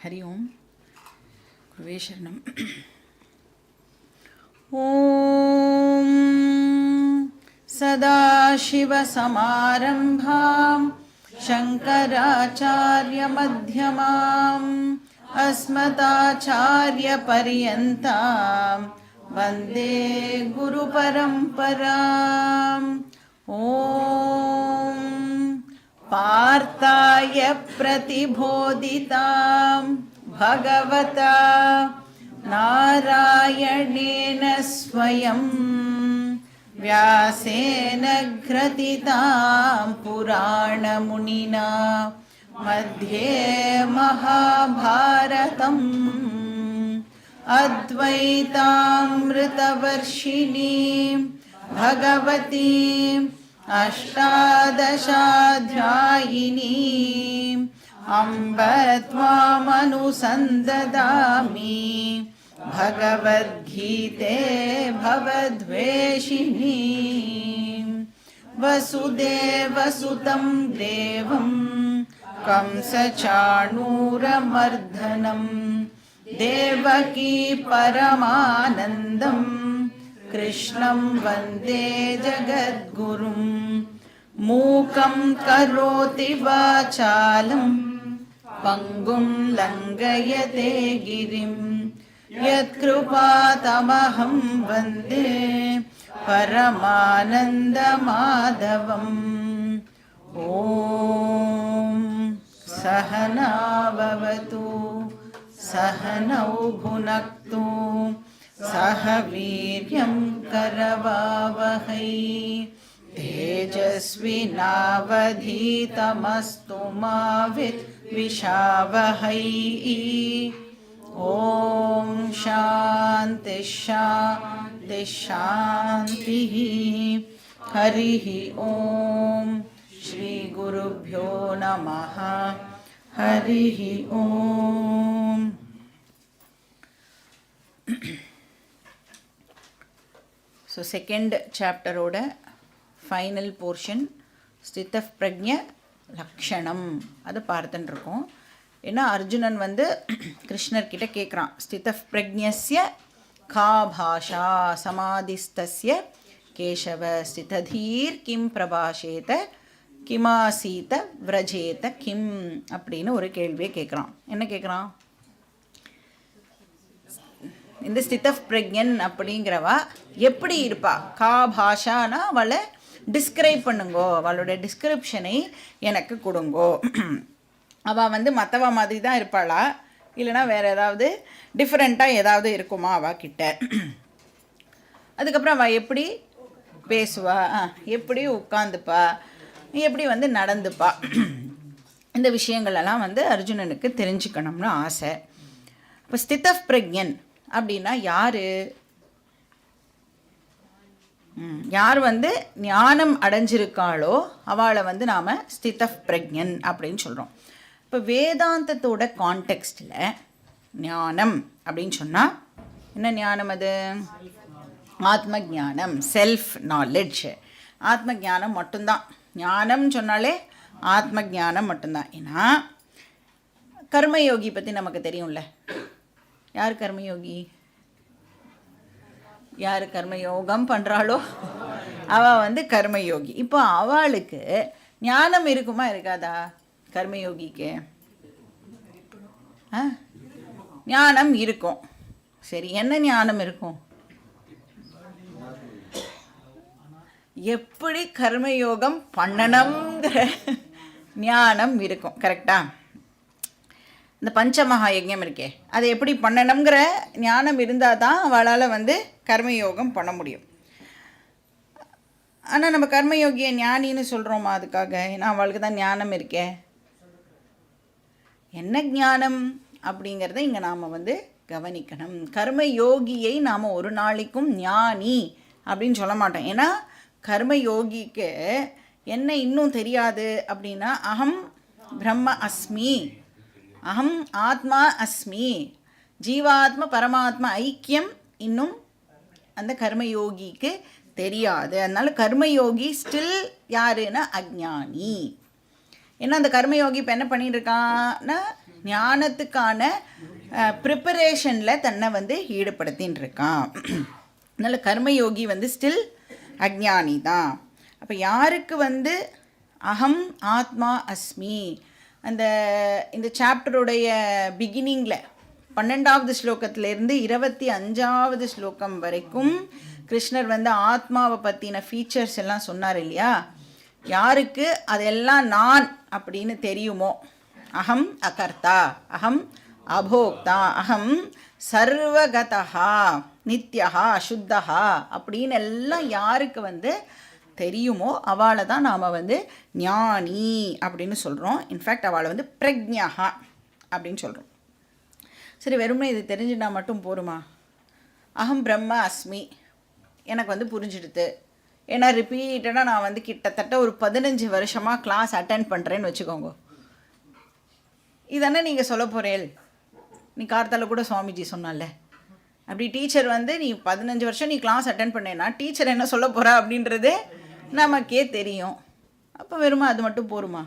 हरि ओम गुरुवे शरणम। ओम सदाशिवसमारम्भां शङ्कराचार्यमध्यमाम् अस्मदाचार्यपर्यन्तां वन्दे गुरुपरम्पराम्। ॐ पार्थाय प्रतिबोधितां भगवता नारायणेन स्वयं व्यासेन ग्रथितां पुराणमुनिना मध्ये महाभारतम् अद्वैतामृतवर्षिणीं भगवतीम् अष्टादशाध्यायिनीम् अम्ब त्वामनुसन्ददामि भगवद्गीते भवद्वेषिणीं वसुदेवसुतं देवं कंसचाणूरमर्दनं देवकी परमानन्दं कृष्णं वन्दे जगद्गुरुं मूकं करोति वाचालं पङ्गुं लङ्घयते गिरिं यत्कृपातमहं वन्दे परमानन्दमाधवम्। ॐ सहना भवतु सहनौ भुनक्तु सह वीर्यं करवावहै तेजस्विनावधीतमस्तु मा विद्विषावहै। ॐ शान्ति शान्ति शान्तिः। हरिः ॐ श्री गुरुभ्यो नमः। हरिः ॐ। So second chapter oda final portion ஸ்திதப் பிரக்ஞ லக்ஷணம் அது பார்த்துட்டு இருக்கோம். ஏன்னா அர்ஜுனன் வந்து கிருஷ்ணர் கிட்ட கேட்குறான், ஸ்திதப் பிரக்ஞஸ்ய கா பாஷா சமாதிஸ்தஸ்ய கேசவ ஸ்திததீர் கிம் பிரபாஷேத கிமாசீத விரஜேத கிம் அப்படின்னு ஒரு கேள்வியை கேட்குறான். என்ன கேட்குறான்? இந்த ஸ்திதப் பிரக்ஞன் அப்படிங்கிறவா எப்படி இருப்பா? கா பாஷானா அவளை டிஸ்கிரைப் பண்ணுங்கோ, அவளோட டிஸ்கிரிப்ஷனை எனக்கு கொடுங்கோ. அவள் வந்து மற்றவா மாதிரி தான் இருப்பாளா, இல்லைனா வேறு ஏதாவது டிஃப்ரெண்ட்டாக ஏதாவது இருக்குமா அவகிட்ட? அதுக்கப்புறம் அவள் எப்படி பேசுவா, எப்படி உட்காந்துப்பா, எப்படி வந்து நடந்துப்பா, இந்த விஷயங்களெல்லாம் வந்து அர்ஜுனனுக்கு தெரிஞ்சுக்கணும்னு ஆசை. இப்போ ஸ்திதப் பிரக்ஞன் அப்படின்னா யார்? யார் வந்து ஞானம் அடைஞ்சிருக்காளோ அவளை வந்து நாம் ஸ்திதப் பிரக்ஞன் அப்படின்னு சொல்கிறோம். இப்போ வேதாந்தத்தோட கான்டெக்ஸ்டில் ஞானம் அப்படின்னு சொன்னால் என்ன ஞானம்? அது ஆத்ம ஞானம், செல்ஃப் நாலெட்ஜ். ஆத்ம ஞானம் மட்டும்தான். ஞானம் சொன்னாலே ஆத்ம ஞானம் மட்டும்தான். ஏன்னா கர்மயோகி பற்றி நமக்கு தெரியும்ல. யார் கர்மயோகி? யார் கர்மயோகம் பண்ணுறாளோ அவள் வந்து கர்மயோகி. இப்போ அவளுக்கு ஞானம் இருக்குமா இருக்காதா? கர்மயோகிக்கு ஞானம் இருக்கும். சரி, என்ன ஞானம் இருக்கும்? எப்படி கர்மயோகம் பண்ணணுங்கிற ஞானம் இருக்கும். கரெக்டா? இந்த பஞ்சமகா யஜ்ஞம் இருக்கே, அதை எப்படி பண்ணணுங்கிற ஞானம் இருந்தால் தான் அவளால் வந்து கர்மயோகம் பண்ண முடியும். ஆனால் நம்ம கர்மயோகியை ஞானின்னு சொல்கிறோமா அதுக்காக? ஏன்னா அவளுக்கு தான் ஞானம் இருக்கே. என்ன ஞானம் அப்படிங்கிறத இங்கே நாம் வந்து கவனிக்கணும். கர்மயோகியை நாம் ஒரு நாளைக்கும் ஞானி அப்படின்னு சொல்ல மாட்டோம். ஏன்னா கர்மயோகிக்கு என்ன இன்னும் தெரியாது அப்படின்னா, அகம் பிரம்ம அஸ்மி, அகம் ஆத்மா அஸ்மி, ஜீவாத்ம பரமாத்மா ஐக்கியம் இன்னும் அந்த கர்மயோகிக்கு தெரியாது. அதனால கர்மயோகி ஸ்டில் யாருன்னா அஜ்ஞானி. ஏன்னா அந்த கர்மயோகி இப்போ என்ன பண்ணிட்டு இருக்கான்னா ஞானத்துக்கான ப்ரிப்பரேஷனில் தன்னை வந்து ஈடுபடுத்தின்னு இருக்கான். அதனால் கர்மயோகி வந்து ஸ்டில் அஜ்ஞானி தான். அப்போ யாருக்கு வந்து அகம் ஆத்மா அஸ்மி இந்த சாப்டருடைய பிகினிங்கில் 12வது ஸ்லோகத்திலேருந்து 25வது ஸ்லோகம் வரைக்கும் கிருஷ்ணர் வந்து ஆத்மாவை பற்றின ஃபீச்சர்ஸ் எல்லாம் சொன்னார் இல்லையா. யாருக்கு அதெல்லாம் நான் அப்படின்னு தெரியுமோ, அகம் அகர்த்தா, அகம் அபோக்தா, அகம் சர்வகதா நித்யா அசுத்தா அப்படின்னு எல்லாம் யாருக்கு வந்து தெரியுமோ அவளை தான் நாம் வந்து ஞானி அப்படின்னு சொல்கிறோம். இன்ஃபேக்ட் அவளை வந்து பிரக்ஞா அப்படின்னு சொல்கிறோம். சரி, வெறுமனே இது தெரிஞ்சுட்டா மட்டும் போருமா? அகம் பிரம்ம அஸ்மி எனக்கு வந்து புரிஞ்சுடுது. ஏன்னா ரிப்பீட்டடாக நான் வந்து கிட்டத்தட்ட ஒரு 15 வருஷமாக கிளாஸ் அட்டென்ட் பண்ணுறேன்னு வச்சுக்கோங்க. இதானே நீங்கள் சொல்ல போகிறேன். நீ கார்த்தால கூட சுவாமிஜி சொன்னால, அப்படி டீச்சர் வந்து நீ 15 வருஷம் நீ கிளாஸ் அட்டென்ட் பண்ணேன்னா டீச்சர் என்ன சொல்ல போகிறா அப்படின்றது நமக்கே தெரியும். அப்போ வெறுமா அது மட்டும் போருமா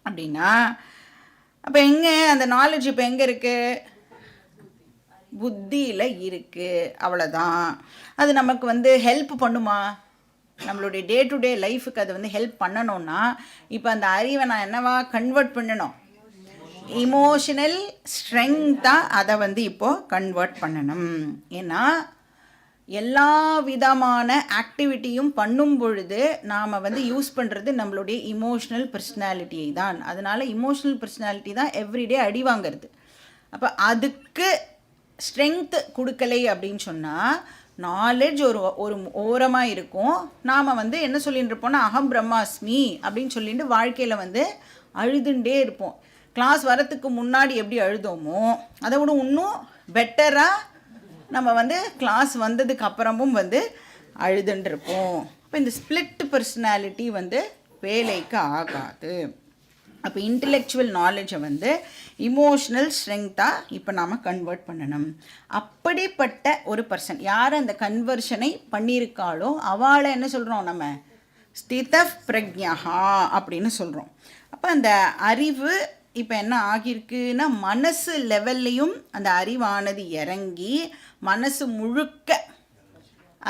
அப்படின்னா, அப்போ எங்கே அந்த நாலேஜ் இப்போ எங்கே இருக்குது? புத்தியில் இருக்குது. அவ்வளோதான். அது நமக்கு வந்து ஹெல்ப் பண்ணுமா? நம்மளுடைய டே டு டே லைஃபுக்கு அது வந்து ஹெல்ப் பண்ணணும்னா இப்போ அந்த அறிவை நான் என்னவா கன்வெர்ட் பண்ணணும்? இமோஷனல் ஸ்ட்ரெங்க்த்தாக அதை வந்து இப்போது கன்வெர்ட் பண்ணணும். ஏன்னா எல்லா விதமான ஆக்டிவிட்டியும் பண்ணும் பொழுது நாம் வந்து யூஸ் பண்ணுறது நம்மளுடைய இமோஷ்னல் பர்சனாலிட்டியை தான். அதனால் இமோஷ்னல் பர்சனாலிட்டி தான் எவ்ரிடே அடி வாங்கிறது. அப்போ அதுக்கு ஸ்ட்ரென்த் கொடுக்கலை அப்படின்னு சொன்னால் நாலேஜ் ஒரு ஓரமாக இருக்கும். நாம் வந்து என்ன சொல்லிட்டு இருப்போம்னா அகம் பிரம்மாஸ்மி அப்படின்னு சொல்லிட்டு வாழ்க்கையில் வந்து அழுதுண்டே இருப்போம். கிளாஸ் வரத்துக்கு முன்னாடி எப்படி அழுதோமோ அதை விட இன்னும் பெட்டராக நம்ம வந்து கிளாஸ் வந்ததுக்கு அப்புறமும் வந்து அழுதுன்ட்ருப்போம். இப்போ இந்த ஸ்பிளிட் பர்சனாலிட்டி வந்து வேலைக்கு ஆகாது. அப்போ இன்டெலெக்சுவல் நாலேஜை வந்து இமோஷ்னல் ஸ்ட்ரெங்க்த்தாக இப்போ நாம் கன்வெர்ட் பண்ணணும். அப்படிப்பட்ட ஒரு பர்சன் யார் அந்த கன்வர்ஷனை பண்ணியிருக்காளோ அவளை என்ன சொல்கிறோம்? நம்ம ஸ்தித பிரக்ஞா அப்படின்னு சொல்கிறோம். அப்போ அந்த அறிவு இப்போ என்ன ஆகியிருக்குன்னா மனசு லெவல்லையும் அந்த அறிவானது இறங்கி மனசு முழுக்க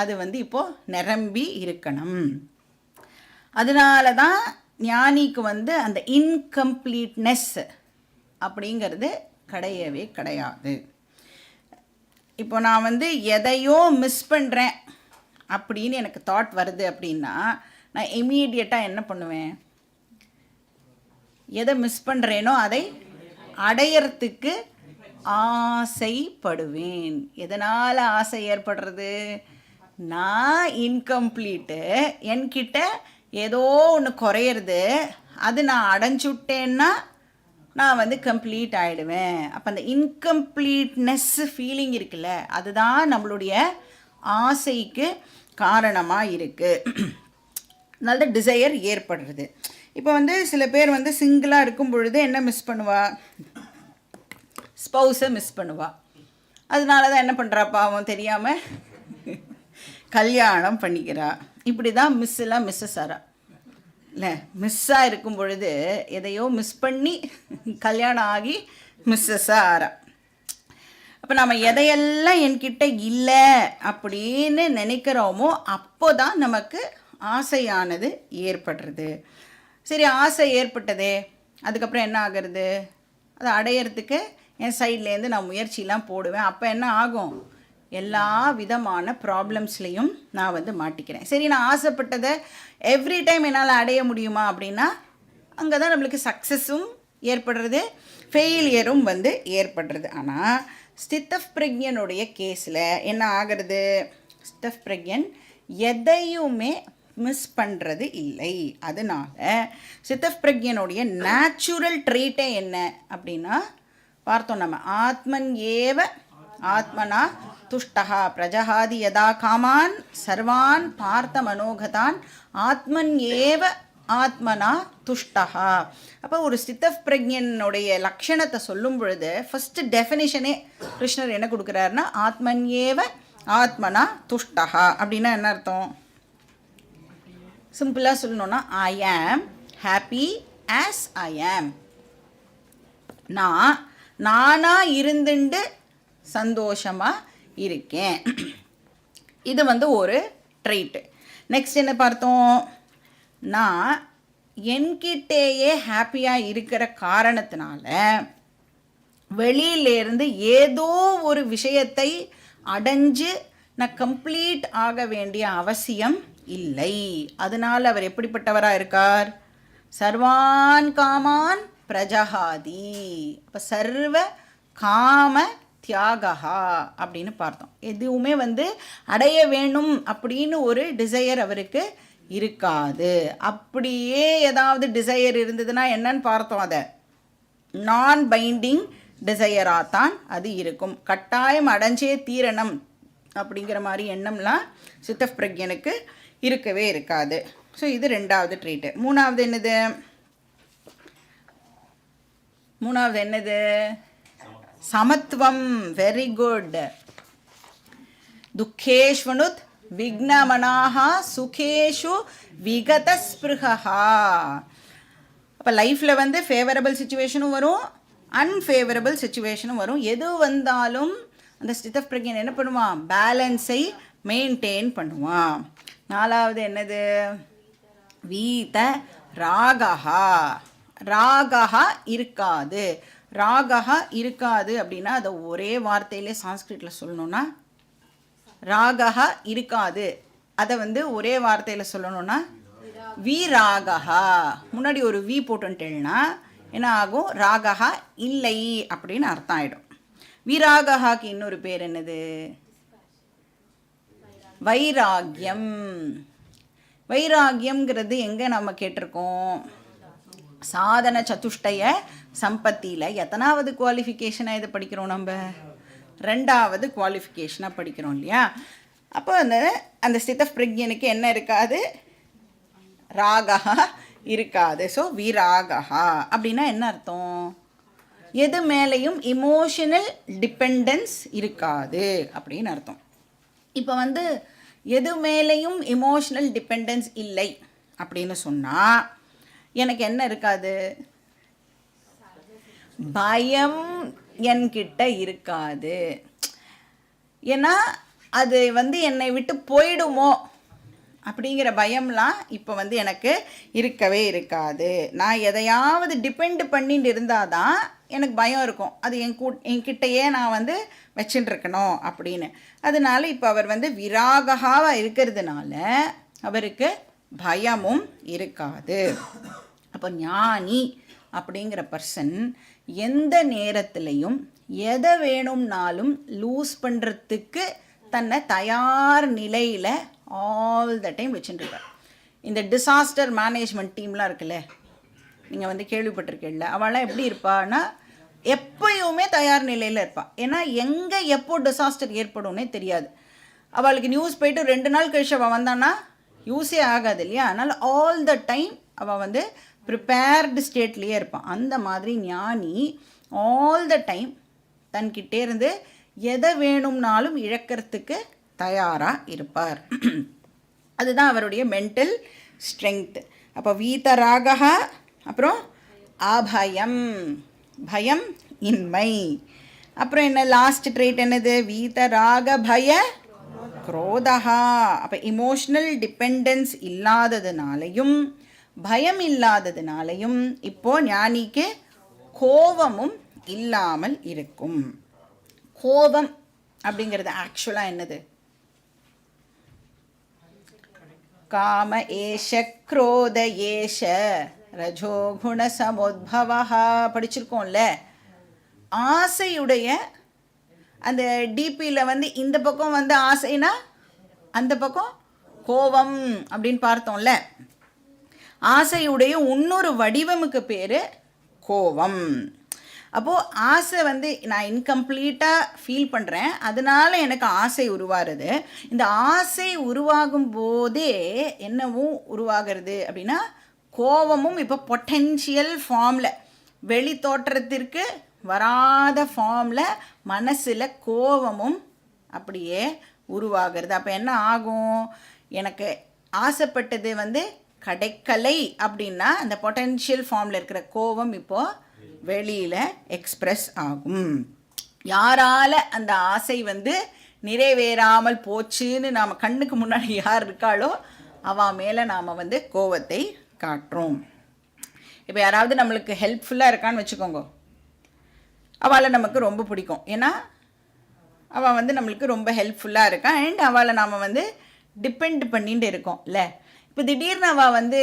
அது வந்து இப்போது நிரம்பி இருக்கணும். அதனால தான் ஞானிக்கு வந்து அந்த இன்கம்ப்ளீட்னஸ் அப்படிங்கிறது கிடையவே கிடையாது. இப்போ நான் வந்து எதையோ மிஸ் பண்ணுறேன் அப்படின்னு எனக்கு தாட் வருது அப்படின்னா நான் இமீடியட்டாக என்ன பண்ணுவேன்? எதை மிஸ் பண்ணுறேனோ அதை அடையறதுக்கு ஆசைப்படுவேன். எதனால் ஆசை ஏற்படுறது? நான் இன்கம்ப்ளீட்டு, என்கிட்ட ஏதோ ஒன்று குறையிறது, அது நான் அடைஞ்சுட்டேன்னா நான் வந்து கம்ப்ளீட் ஆகிடுவேன். அப்போ அந்த இன்கம்ப்ளீட்னஸ் ஃபீலிங் இருக்குல்ல, அதுதான் நம்மளுடைய ஆசைக்கு காரணமாக இருக்குது. அதனால டிசையர் ஏற்படுறது. இப்போ வந்து சில பேர் வந்து சிங்கிளாக இருக்கும் பொழுது என்ன மிஸ் பண்ணுவா? ஸ்பௌஸை மிஸ் பண்ணுவா. அதனால தான் என்ன பண்ணுறாப்பா அவன் தெரியாமல் கல்யாணம் பண்ணிக்கிறா. இப்படி தான் மிஸ்ஸெல்லாம் மிஸ்ஸஸ் ஆறா இல்லை. மிஸ்ஸாக இருக்கும் பொழுது எதையோ மிஸ் பண்ணி கல்யாணம் ஆகி மிஸ்ஸஸாக ஆறா. அப்போ நம்ம எதையெல்லாம் என்கிட்ட இல்லை அப்படின்னு நினைக்கிறோமோ அப்போ தான் நமக்கு ஆசையானது ஏற்படுறது. சரி, ஆசை ஏற்பட்டதே, அதுக்கப்புறம் என்ன ஆகிறது? அதை அடையிறதுக்கு என் சைட்லேருந்து நான் முயற்சிலாம் போடுவேன். அப்போ என்ன ஆகும்? எல்லா விதமான ப்ராப்ளம்ஸ்லேயும் நான் வந்து மாட்டிக்கிறேன். சரி, நான் ஆசைப்பட்டதை எவ்ரி டைம் என்னால் அடைய முடியுமா அப்படின்னா அங்கே தான் நம்மளுக்கு சக்ஸஸும் ஏற்படுறது, ஃபெயிலியரும் வந்து ஏற்படுறது. ஆனால் ஸ்தித பிரக்ஞனுடைய கேஸில் என்ன ஆகிறது? ஸ்தித பிரக்ஞன் எதையுமே மிஸ் பண்ணுறது இல்லை. அதனால் ஸ்தித பிரக்ஞனுடைய நேச்சுரல் ட்ரீட்டே என்ன அப்படின்னா பார்த்தோம் நம்ம. ஆத்மன் ஏவ ஆத்மனா துஷ்டா பிரஜஹாதி யதா காமான் சர்வான் பார்த்த மனோகதான் ஆத்மன் ஏவ ஆத்மனா துஷ்டா. அப்போ ஒரு ஸ்தித பிரக்ஞனுடைய லக்ஷணத்தை சொல்லும் பொழுது ஃபஸ்ட்டு டெஃபினிஷனே கிருஷ்ணர் என்ன கொடுக்குறாருன்னா ஆத்மன் ஏவ ஆத்மனா துஷ்டா. அப்படின்னா என்ன அர்த்தம்? சிம்பிளாக சொல்லணுன்னா ஐ ஆம் ஹாப்பி ஆஸ் ஐ ஆம். நான் நானாக இருந்துண்டு சந்தோஷமாக இருக்கேன். இது வந்து ஒரு ட்ரைட்டு. நெக்ஸ்ட் என்ன பார்த்தோம்? நான் என்கிட்டேயே ஹாப்பியாக இருக்கிற காரணத்தினால வெளியிலேருந்து ஏதோ ஒரு விஷயத்தை அடைஞ்சு நான் கம்ப்ளீட் ஆக வேண்டிய அவசியம் இல்லை. அதனால் அவர் எப்படிப்பட்டவராக இருக்கார்? சர்வான் காமான் பிரஜஹாதி. அப்போ சர்வ காம தியாகா அப்படின்னு பார்த்தோம். எதுவுமே வந்து அடைய வேணும் அப்படின்னு ஒரு டிசையர் அவருக்கு இருக்காது. அப்படியே ஏதாவது டிசையர் இருந்ததுன்னா என்னன்னு பார்த்தோம்? அதை நான் பைண்டிங் டிசையராக தான் அது இருக்கும். கட்டாயம் அடைஞ்சே தீரணும் அப்படிங்கிற மாதிரி எண்ணம்லாம் சித்தப் பிரக்ஞனுக்கு இருக்கவே இருக்காது. ஸோ இது ரெண்டாவது ட்ரீட்டு. மூணாவது என்னது? சமத்துவம். Very good. துக்கேஷ்வனுத் விக்னமனாஹா சுகேஷு விகதஸ்பிருஹா. அப்போ லைஃப்பில் வந்து ஃபேவரபிள் சுச்சுவேஷனும் வரும், அன்ஃபேவரபிள் சுச்சுவேஷனும் வரும். எது வந்தாலும் அந்த ஸ்தித பிரக்ஞன் என்ன பண்ணுவான்? பேலன்ஸை மெயின்டைன் பண்ணுவான். நாலாவது என்னது? வீத ராகஹா. ராகஹா இருக்காது. ராகஹா இருக்காது அப்படின்னா அதை ஒரே வார்த்தையிலே சான்ஸ்கிரிட்டில் சொல்லணும்னா ராகஹா இருக்காது. அதை வந்து ஒரே வார்த்தையில் சொல்லணும்னா விராகஹா. முன்னாடி ஒரு வி போட்டுட்டேன்னா என்ன ஆகும்? ராகஹா இல்லை அப்படின்னு அர்த்தம் ஆகிடும். விராகஹாக்கு இன்னொரு பேர் என்னது? வைராகியம். வைராகியம்ங்கிறது எங்கே நம்ம கேட்டிருக்கோம்? சாதன சதுஷ்டய சம்பத்தியில் எத்தனாவது குவாலிஃபிகேஷனாக இதை படிக்கிறோம்? நம்ம ரெண்டாவது குவாலிஃபிகேஷனாக படிக்கிறோம் இல்லையா? அப்போ அந்த ஸ்தித பிரக்ஞனுக்கு என்ன இருக்காது? ராகஹா இருக்காது. ஸோ விராகஹா அப்படின்னா என்ன அர்த்தம்? எது மேலேயும் இமோஷனல் டிபெண்டன்ஸ் இருக்காது அப்படின்னு அர்த்தம். இப்போ வந்து எது மேலேயும் இமோஷனல் டிபெண்டன்ஸ் இல்லை அப்படின்னு சொன்னால் எனக்கு என்ன இருக்காது? பயம் என்கிட்ட இருக்காது. ஏன்னா அது வந்து என்னை விட்டு போயிடுமோ அப்படிங்கிற பயம்லாம் இப்போ வந்து எனக்கு இருக்கவே இருக்காது. நான் எதையாவது டிபெண்ட் பண்ணிட்டு இருந்தால் தான் எனக்கு பயம் இருக்கும். அது என்கிட்டயே நான் வந்து வச்சுட்டு இருக்கணும் அப்படின்னு. அதனால இப்போ அவர் வந்து விராகஹாவாக இருக்கிறதுனால அவருக்கு பயமும் இருக்காது. அப்போ ஞானி அப்படிங்கிற பர்சன் எந்த நேரத்துலையும் எதை வேணும்னாலும் லூஸ் பண்ணுறதுக்கு தன்னை தயார் நிலையில் ஆல் த டைம் வச்சுட்டுருக்கார். இந்த டிசாஸ்டர் மேனேஜ்மெண்ட் டீம்லாம் இருக்குல்ல, நீங்கள் வந்து கேள்விப்பட்டிருக்கீங்கள, அவளாம் எப்படி இருப்பான்னா எப்பயுமே தயார் நிலையில் இருப்பாள். ஏன்னா எங்கே எப்போ டிசாஸ்டர் ஏற்படும்னே தெரியாது. அவளுக்கு நியூஸ் போயிட்டு 2 நாள் கழிச்சு அவள் வந்தான்னா யூஸே ஆகாது இல்லையா? அதனால் ஆல் த டைம் அவள் வந்து ப்ரிப்பேர்டு ஸ்டேட்லேயே இருப்பான். அந்த மாதிரி ஞானி ஆல் த டைம் தன்கிட்டே இருந்து எதை வேணும்னாலும் இழக்கிறதுக்கு தயாராக இருப்பார். அதுதான் அவருடைய மென்டல் ஸ்ட்ரென்த். அப்போ வீதராகா, அப்புறம் அபயம், பயம் இன்மை. அப்புறம் என்ன லாஸ்ட் ட்ரேட் என்னது? வீதராக பய குரோதா. அப்போ இமோஷ்னல் டிபெண்டன்ஸ் இல்லாததுனாலையும் பயம் இல்லாததுனாலையும் இப்போ ஞானிக்கு கோபமும் இல்லாமல் இருக்கும். கோபம் அப்படிங்கிறது ஆக்சுவலாக என்னது? காம ஏஷ குரோத ஏஷ ரஜோகுண சமுத்பவஹா படிச்சிருக்கோம்ல. ஆசையுடைய அந்த டிபியில் வந்து இந்த பக்கம் வந்து ஆசைனா அந்த பக்கம் கோபம் அப்படின்னு பார்த்தோம்ல. ஆசையுடைய இன்னொரு வடிவமுக்கு பேர் கோபம். அப்போது ஆசை வந்து நான் இன்கம்ப்ளீட்டாக ஃபீல் பண்ணுறேன், அதனால எனக்கு ஆசை உருவாகிறது. இந்த ஆசை உருவாகும் போதே என்னவும் உருவாகிறது அப்படின்னா கோபமும் இப்போ பொட்டென்ஷியல் ஃபார்மில், வெளி தோற்றத்திற்கு வராத ஃபார்மில் மனசில் கோபமும் அப்படியே உருவாகிறது. அப்போ என்ன ஆகும்? எனக்கு ஆசைப்பட்டது வந்து கிடைக்கலை அப்படின்னா அந்த பொட்டென்ஷியல் ஃபார்மில் இருக்கிற கோபம் இப்போது வெளியில் எக்ஸ்ப்ரெஸ் ஆகும். யாரால் அந்த ஆசை வந்து நிறைவேறாமல் போச்சுன்னு நாம் கண்ணுக்கு முன்னாடி யார் இருக்காளோ அவள் மேலே நாம் வந்து கோவத்தை காட்டுறோம். இப்போ யாராவது நம்மளுக்கு ஹெல்ப்ஃபுல்லாக இருக்கான்னு வச்சுக்கோங்க, அவளை நமக்கு ரொம்ப பிடிக்கும். ஏன்னா அவள் வந்து நம்மளுக்கு ரொம்ப ஹெல்ப்ஃபுல்லாக இருக்கான் அண்ட் அவளை நாம் வந்து டிபெண்ட் பண்ணிட்டு இருக்கோம் இல்லை. இப்போ திடீர்னு அவள் வந்து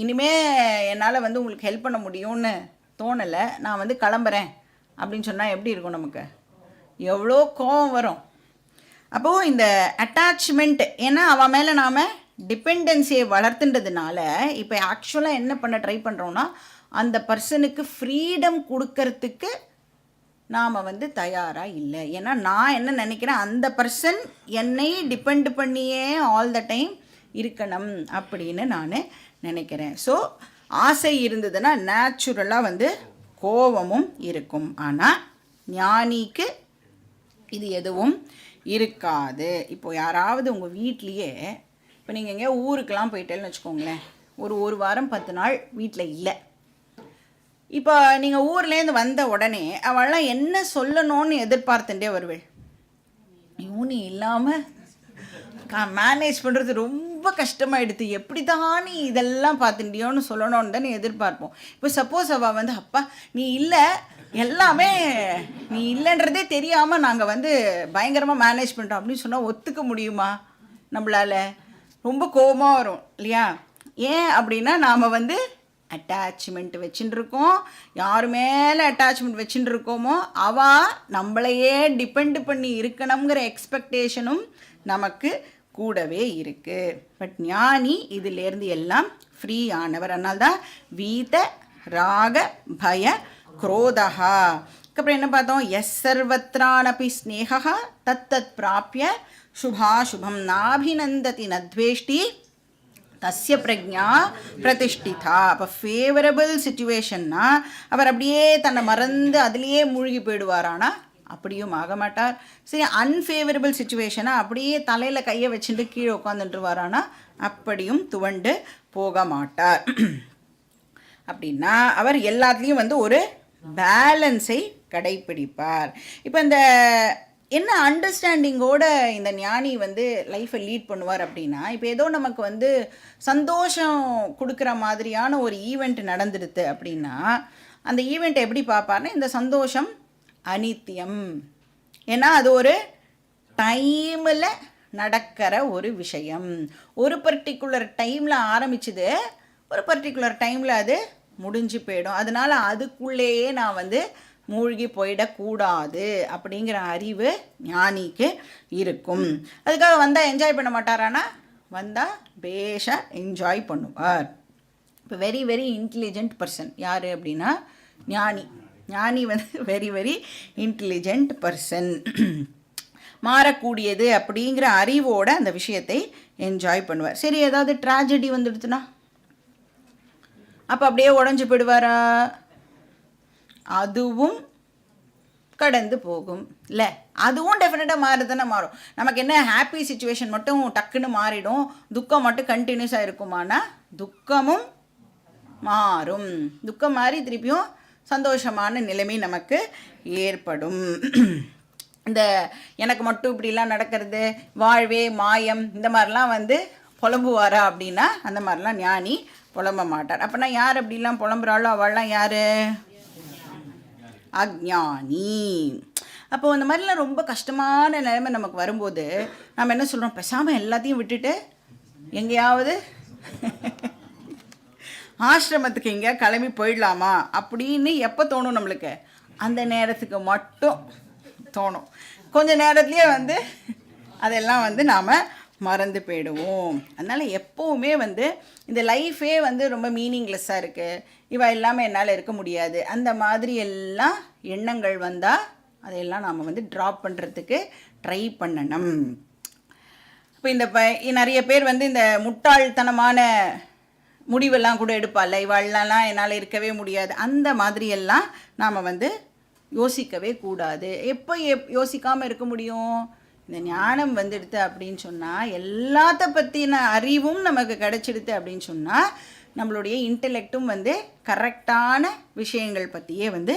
இனிமே என்னால் வந்து உங்களுக்கு ஹெல்ப் பண்ண முடியும்னு தோணலை, நான் வந்து கிளம்புறேன் அப்படின்னு சொன்னால் எப்படி இருக்கும்? நமக்கு எவ்வளோ கோவம் வரும். அப்போது இந்த அட்டாச்மெண்ட், ஏன்னா அவன் மேலே நாம் டிபெண்டன்சியை வளர்த்துன்றதுனால இப்போ ஆக்சுவலாக என்ன பண்ண ட்ரை பண்ணுறோன்னா அந்த பர்சனுக்கு ஃப்ரீடம் கொடுக்கறதுக்கு நாம் வந்து தயாராக இல்லை. ஏன்னா நான் என்ன நினைக்கிறேன், அந்த பர்சன் என்னை டிபெண்ட் பண்ணியே ஆல் த டைம் இருக்கணும் அப்படின்னு நான் நினைக்கிறேன். ஸோ ஆசை இருந்ததுன்னா நேச்சுரலாக வந்து கோபமும் இருக்கும். ஆனால் ஞானிக்கு இது எதுவும் இருக்காது. இப்போது யாராவது உங்கள் வீட்லேயே, இப்போ நீங்கள் எங்கேயோ ஊருக்கெலாம் போயிட்டேன்னு வச்சுக்கோங்களேன், ஒரு வாரம் 10 நாள் வீட்டில் இல்லை. இப்போ நீங்கள் ஊர்லேருந்து வந்த உடனே அவள்லாம் என்ன சொல்லணும்னு எதிர்பார்த்துட்டே வருவேள். நீ இல்லாமல் மேனேஜ் பண்ணுறது ரொம்ப கஷ்டமாயிடுது, எப்படி தான் நீ இதெல்லாம் பார்த்துட்டியோன்னு சொல்லணும்னு தானே எதிர்பார்ப்போம். இப்போ சப்போஸ் அவள் வந்து அப்பா நீ இல்லை, எல்லாமே நீ இல்லைன்றதே தெரியாமல் நாங்கள் வந்து பயங்கரமாக மேனேஜ் பண்ணுறோம் அப்படின்னு சொன்னால் ஒத்துக்க முடியுமா நம்மளால்? ரொம்ப கோபமாக வரும் இல்லையா? ஏன் அப்படின்னா நாம் வந்து அட்டாச்மெண்ட் வச்சுட்டு இருக்கோம். யார் மேலே அட்டாச்மெண்ட் வச்சுட்டு இருக்கோமோ அவள் நம்மளையே டிபெண்ட் பண்ணி இருக்கணுங்கிற எக்ஸ்பெக்டேஷனும் நமக்கு கூடவே இருக்குது. பட் ஞானி இதிலேருந்து எல்லாம் ஃப்ரீ ஆனவர். அதனால்தான் வீத ராக பய குரோதா. அப்புறம் என்ன பார்த்தோம்? எஸ் சர்வத்ரானபி ஸ்னேகா தத்தத் பிராப்பிய சுபாசுபம் நாபிநந்ததி நத்வேஷ்டி தஸ்ய பிரக்ஞா பிரதிஷ்டிதா. அப்போ ஃபேவரபிள் சிச்சுவேஷன்னா அவர் அப்படியே தன்னை மறந்து அதுலேயே மூழ்கி போயிடுவாரானா அப்படியும் ஆக மாட்டார். சரி, அன்ஃபேவரபிள் சிச்சுவேஷனாக அப்படியே தலையில் கையை வச்சுட்டு கீழே உட்காந்துட்டுருவாரானா அப்படியும் துவண்டு போக மாட்டார். அப்படின்னா அவர் எல்லாத்துலேயும் வந்து ஒரு பேலன்ஸை கடைப்பிடிப்பார். இப்போ இந்த என்ன அண்டர்ஸ்டாண்டிங்கோட இந்த ஞானி வந்து லைஃப்பை லீட் பண்ணுவார் அப்படின்னா, இப்போ ஏதோ நமக்கு வந்து சந்தோஷம் கொடுக்குற மாதிரியான ஒரு ஈவெண்ட் நடந்துடுது அப்படின்னா அந்த ஈவெண்ட்டை எப்படி பார்ப்பார்னா, இந்த சந்தோஷம் அனித்தியம். ஏன்னா அது ஒரு டைமில் நடக்கிற ஒரு விஷயம். ஒரு பர்டிகுலர் டைமில் ஆரம்பிச்சுது, ஒரு பர்டிகுலர் டைமில் அது முடிஞ்சு போயிடும். அதனால் அதுக்குள்ளேயே நான் வந்து மூழ்கி போயிடக்கூடாது அப்படிங்கிற அறிவு ஞானிக்கு இருக்கும். அதுக்காக வந்தால் என்ஜாய் பண்ண மாட்டாரானா, வந்தால் பேஷாக என்ஜாய் பண்ணுவார். இப்போ வெரி வெரி இன்டெலிஜென்ட் பர்சன் யார் அப்படின்னா ஞானி. ஞானி வந்து வெரி வெரி இன்டெலிஜென்ட் பர்சன். மாறக்கூடியது அப்படிங்கிற அறிவோட அந்த விஷயத்தை என்ஜாய் பண்ணுவார். சரி, ஏதாவது ட்ராஜடி வந்துடுதுன்னா அப்போ அப்படியே உடஞ்சி போயிடுவாரா? அதுவும் கடந்து போகும் இல்லை, அதுவும் டெஃபினட்டாக மாறுதானே மாறும். நமக்கு என்ன ஹாப்பி சுச்சுவேஷன் மட்டும் டக்குன்னு மாறிடும், துக்கம் மட்டும் கண்டினியூஸாக இருக்குமானா துக்கமும் மாறும். துக்கம் மாறி திருப்பியும் சந்தோஷமான நிலைமை நமக்கு ஏற்படும். இந்த எனக்கு மட்டும் இப்படிலாம் நடக்கிறது, வாழ்வே மாயம், இந்த மாதிரிலாம் வந்து புலம்புவாரா அப்படின்னா அந்த மாதிரிலாம் ஞானி புலம்ப மாட்டார். அப்படின்னா யார் அப்படிலாம் புலம்புறாளோ அவள்லாம் யார்? அஞ்ஞானி. அப்போது அந்த மாதிரிலாம் ரொம்ப கஷ்டமான நிலைமை நமக்கு வரும்போது நம்ம என்ன சொல்கிறோம்? பேசாமல் எல்லாத்தையும் விட்டுட்டு எங்கேயாவது ஆசிரமத்துக்கு எங்கேயா கிளம்பி போயிடலாமா அப்படின்னு எப்போ தோணும் நம்மளுக்கு? அந்த நேரத்துக்கு மட்டும் தோணும். கொஞ்சம் நேரத்துலேயே வந்து அதெல்லாம் வந்து நாம் மறந்து போயிடுவோம். அதனால் எப்போவுமே வந்து இந்த லைஃபே வந்து ரொம்ப மீனிங்லெஸ்ஸாக இருக்குது, இவ இல்லாமல் என்னால் இருக்க முடியாது, அந்த மாதிரி எல்லாம் எண்ணங்கள் வந்தால் அதையெல்லாம் நாம் வந்து ட்ராப் பண்ணுறதுக்கு ட்ரை பண்ணணும். இப்போ இந்த நிறைய பேர் வந்து இந்த முட்டாள்தனமான முடிவெல்லாம் கூட எடுப்பாள், இவாள்லாம் என்னால் இருக்கவே முடியாது, அந்த மாதிரியெல்லாம் நாம் வந்து யோசிக்கவே கூடாது. எப்போ யோசிக்காமல் இருக்க முடியும்? இந்த ஞானம் வந்துடுது அப்படின்னு சொன்னால், எல்லாத்த பற்றின அறிவும் நமக்கு கிடச்சிடுது அப்படின்னு சொன்னால் நம்மளுடைய இன்டெலெக்டும் வந்து கரெக்டான விஷயங்கள் பற்றியே வந்து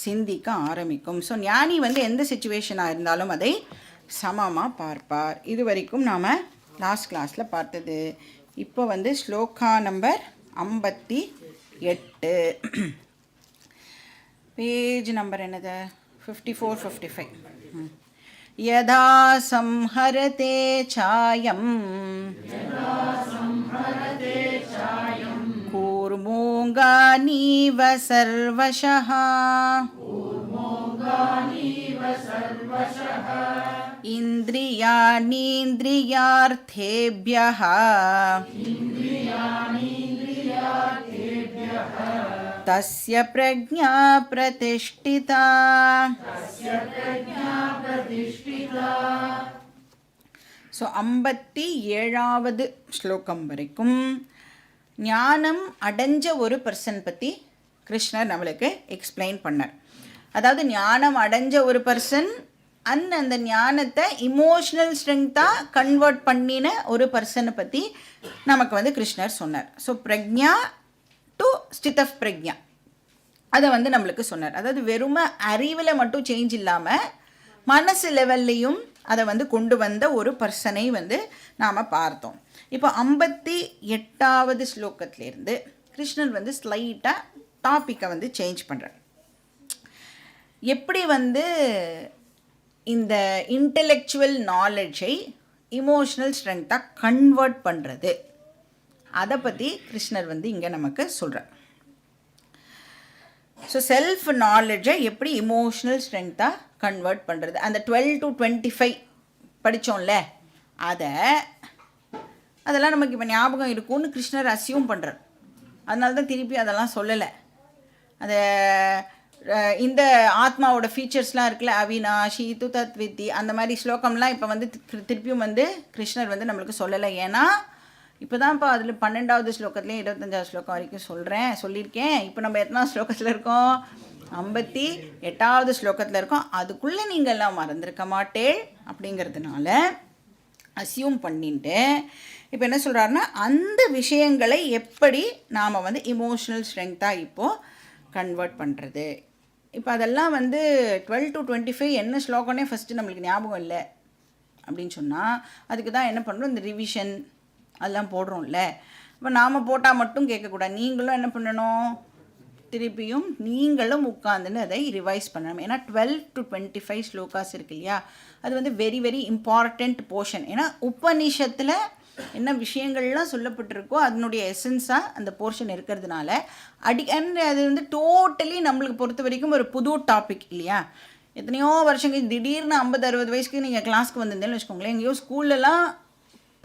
சிந்திக்க ஆரம்பிக்கும். ஸோ ஞானி வந்து எந்த சுச்சுவேஷனாக இருந்தாலும் அதை சமமாக பார்ப்பார். இது வரைக்கும் நாம் லாஸ்ட் கிளாஸில் பார்த்தது. இப்போ வந்து ஸ்லோகா நம்பர் 58, பேஜ் நம்பர் என்னது, 54-55. யதா சம்ஹரதே சாயம் கூர்மோங்கானீவ சர்வஷः இந்திரியாணீந்திரியார்த்தேப்யः தஸ்ய பிரக்ஞா பிரதிஷ்டிதா. ஸோ 57வது ஸ்லோகம் வரைக்கும் ஞானம் அடைஞ்ச ஒரு பர்சன் பற்றி கிருஷ்ணர் நம்மளுக்கு எக்ஸ்பிளைன் பண்ணார். அதாவது ஞானம் அடைஞ்ச ஒரு பர்சன் அந்த ஞானத்தை இமோஷ்னல் ஸ்ட்ரென்த்தாக கன்வெர்ட் பண்ணின ஒரு பர்சனை பற்றி நமக்கு வந்து கிருஷ்ணர் சொன்னார். So Pragya to Stith of பிரக்ஞா அதை வந்து நம்மளுக்கு சொன்னார். அதாவது வெறுமை அறிவில் மட்டும் சேஞ்ச் இல்லாமல் மனசு லெவல்லையும் அதை வந்து கொண்டு வந்த ஒரு பர்சனை வந்து நாம் பார்த்தோம். இப்போ 58வது ஸ்லோகத்திலேருந்து கிருஷ்ணர் வந்து ஸ்லைட்டாக டாப்பிக்கை வந்து சேஞ்ச் பண்ணுறார். எப்படி வந்து இந்த இன்டெலெக்சுவல் நாலேஜை இமோஷ்னல் ஸ்ட்ரென்த்தாக கன்வெர்ட் பண்ணுறது, அதை பற்றி கிருஷ்ணர் வந்து இங்கே நமக்கு சொல்கிறார். ஸோ செல்ஃப் நாலேஜை எப்படி இமோஷ்னல் ஸ்ட்ரென்த்தாக கன்வெர்ட் பண்ணுறது, அந்த 12 to 25 படித்தோம்ல, அதெல்லாம் நமக்கு இப்போ ஞாபகம் இருக்கும்னு கிருஷ்ணர் அசியூம் பண்ணுறார். அதனால தான் திருப்பி அதெல்லாம் சொல்லலை. அதை இந்த ஆத்மாவோட ஃபீச்சர்ஸ்லாம் இருக்குல்ல, அவினாஷி துதத்வித்தி, அந்த மாதிரி ஸ்லோகம்லாம் இப்போ வந்து திருப்பியும் வந்து கிருஷ்ணர் வந்து நம்மளுக்கு சொல்லலை. ஏன்னா இப்போ தான்ப்பா அதில் 12வது ஸ்லோகத்துலேயும் 25வது ஸ்லோகம் வரைக்கும் சொல்லியிருக்கேன். இப்போ நம்ம எத்தனை ஸ்லோகத்தில் இருக்கோம், 58வது ஸ்லோகத்தில் இருக்கோம். அதுக்குள்ளே நீங்கள் எல்லாம் மறந்துருக்க மாட்டேள் அப்படிங்கிறதுனால அசியூம் பண்ணிட்டு இப்போ என்ன சொல்கிறாருன்னா, அந்த விஷயங்களை எப்படி நாம் வந்து இமோஷ்னல் ஸ்ட்ரென்த்தாக இப்போது கன்வெர்ட் பண்ணுறது. இப்போ அதெல்லாம் வந்து 12 to 25 என்ன ஸ்லோகனே ஃபஸ்ட்டு நம்மளுக்கு ஞாபகம் இல்லை அப்படின்னு சொன்னால், அதுக்கு தான் என்ன பண்ணுறோம், இந்த ரிவிஷன் அதெல்லாம் போடுறோம்ல. இப்போ நாம் போட்டால் மட்டும் கேட்கக்கூடாது, நீங்களும் என்ன பண்ணணும், திருப்பியும் நீங்களும் உட்காந்துன்னு அதை ரிவைஸ் பண்ணணும். ஏன்னா 12 to 25 ஸ்லோகாஸ் இருக்கு இல்லையா, அது வந்து வெரி வெரி இம்பார்ட்டண்ட் போர்ஷன். ஏன்னா உபநிஷத்தில் என்ன விஷயங்கள்லாம் சொல்லப்பட்டிருக்கோ அதனுடைய எசன்ஸாக அந்த போர்ஷன் இருக்கிறதுனால அது வந்து டோட்டலி நம்மளுக்கு பொறுத்த வரைக்கும் ஒரு புது டாபிக் இல்லையா. எத்தனையோ வருஷங்கள் திடீர்னு 50-60 வயசுக்கு நீங்கள் கிளாஸ்க்கு வந்திருந்தேன்னு வச்சுக்கோங்களேன், எங்கேயோ ஸ்கூல்லலாம்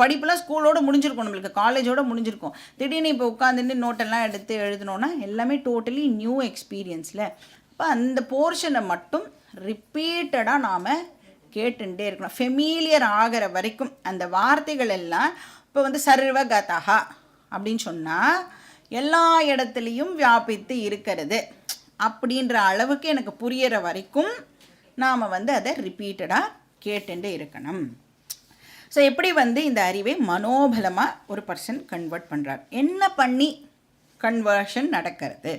படிப்பெல்லாம் ஸ்கூலோடு முடிஞ்சிருக்கும், நம்மளுக்கு காலேஜோடு முடிஞ்சிருக்கும். திடீர்னு இப்போ உட்காந்துட்டு நோட்டெல்லாம் எடுத்து எழுதணுன்னா எல்லாமே டோட்டலி நியூ எக்ஸ்பீரியன்ஸில். இப்போ அந்த போர்ஷனை மட்டும் ரிப்பீட்டடாக நாம் கேட்டுட்டே இருக்கணும், ஃபெமிலியர் ஆகிற வரைக்கும். அந்த வார்த்தைகள் எல்லாம் இப்போ வந்து சர்வகதா அப்படின்னு சொன்னால் எல்லா இடத்துலையும் வியாபித்து இருக்கிறது அப்படின்ற அளவுக்கு எனக்கு புரிகிற வரைக்கும் நாம் வந்து அதை ரிப்பீட்டடாக கேட்டுட்டே இருக்கணும். ஸோ எப்படி வந்து இந்த அறிவை மனோபலமாக ஒரு பர்சன் கன்வெர்ட் பண்ணுறார், என்ன பண்ணி கன்வர்ஷன் நடக்கிறது.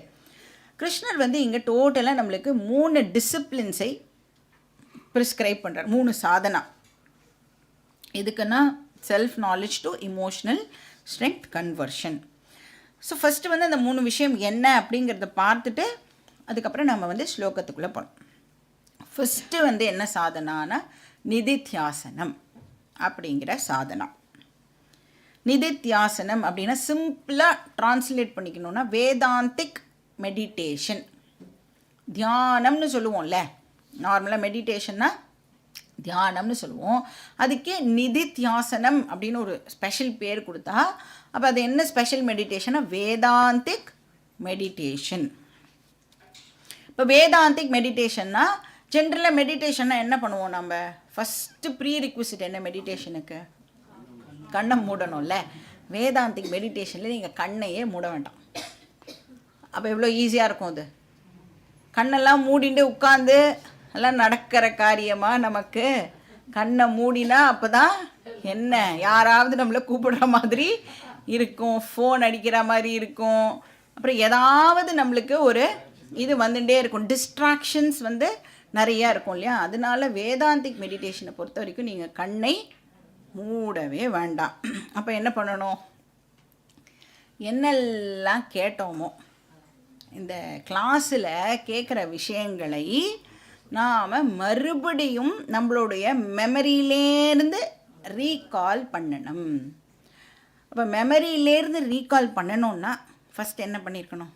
கிருஷ்ணர் வந்து இங்கே டோட்டலாக நம்மளுக்கு 3 டிசிப்ளின்ஸை ப்ரிஸ்கிரைப் பண்ணுறார், 3 சாதனா. இதுக்குன்னா self knowledge to emotional strength conversion. So first வந்து அந்த 3 விஷயம் என்ன அப்படிங்கிறத பார்த்துட்டு அதுக்கப்புறம் நம்ம வந்து ஸ்லோகத்துக்குள்ளே போகணும். ஃபஸ்ட்டு வந்து என்ன சாதனானா நிதித்தியாசனம் அப்படிங்கிற சாதனா. நிதித்தியாசனம் அப்படின்னா சிம்பிளாக ட்ரான்ஸ்லேட் பண்ணிக்கணுன்னா வேதாந்திக் மெடிடேஷன், தியானம்னு சொல்லுவோம்ல. நார்மலாக மெடிடேஷன்னா தியானம்னு சொல்லுவோம், அதுக்கே நிதித்தியாசனம் அப்படின்னு ஒரு ஸ்பெஷல் பேர் கொடுத்தா அப்போ அது என்ன ஸ்பெஷல் மெடிடேஷனா, வேதாந்திக் மெடிடேஷன். இப்போ வேதாந்திக் மெடிடேஷன்னா ஜென்ரலாக மெடிடேஷன்னா என்ன பண்ணுவோம் நம்ம, ஃபஸ்ட்டு ப்ரீ ரிக்விசிட் என்ன மெடிடேஷனுக்கு, கண்ணை மூடணும்ல. வேதாந்திக் மெடிடேஷனில் நீங்கள் கண்ணையே மூட வேண்டாம். அப்போ எவ்வளோ ஈஸியாக இருக்கும் அது. கண்ணெல்லாம் மூடிட்டு உட்காந்து எல்லாம் நடக்கிற காரியமாக நமக்கு கண்ணை மூடினா அப்போ தான் என்ன யாராவது நம்மளை கூப்பிடுற மாதிரி இருக்கும், ஃபோன் அடிக்கிற மாதிரி இருக்கும், அப்புறம் ஏதாவது நம்மளுக்கு ஒரு இது வந்துட்டே இருக்கும், டிஸ்ட்ராக்ஷன்ஸ் வந்து நிறையா இருக்கும் இல்லையா. அதனால வேதாந்திக் மெடிடேஷனை பொறுத்த வரைக்கும் நீங்கள் கண்ணை மூடவே வேண்டாம். அப்போ என்ன பண்ணணும், என்னெல்லாம் கேட்டோமோ இந்த கிளாஸில் கேட்குற விஷயங்களை நாம் மறுபடியும் நம்மளுடைய மெமரியிலேருந்து ரீகால் பண்ணணும். அப்போ மெமரியிலேருந்து ரீகால் பண்ணணுன்னா ஃபஸ்ட் என்ன பண்ணியிருக்கணும்,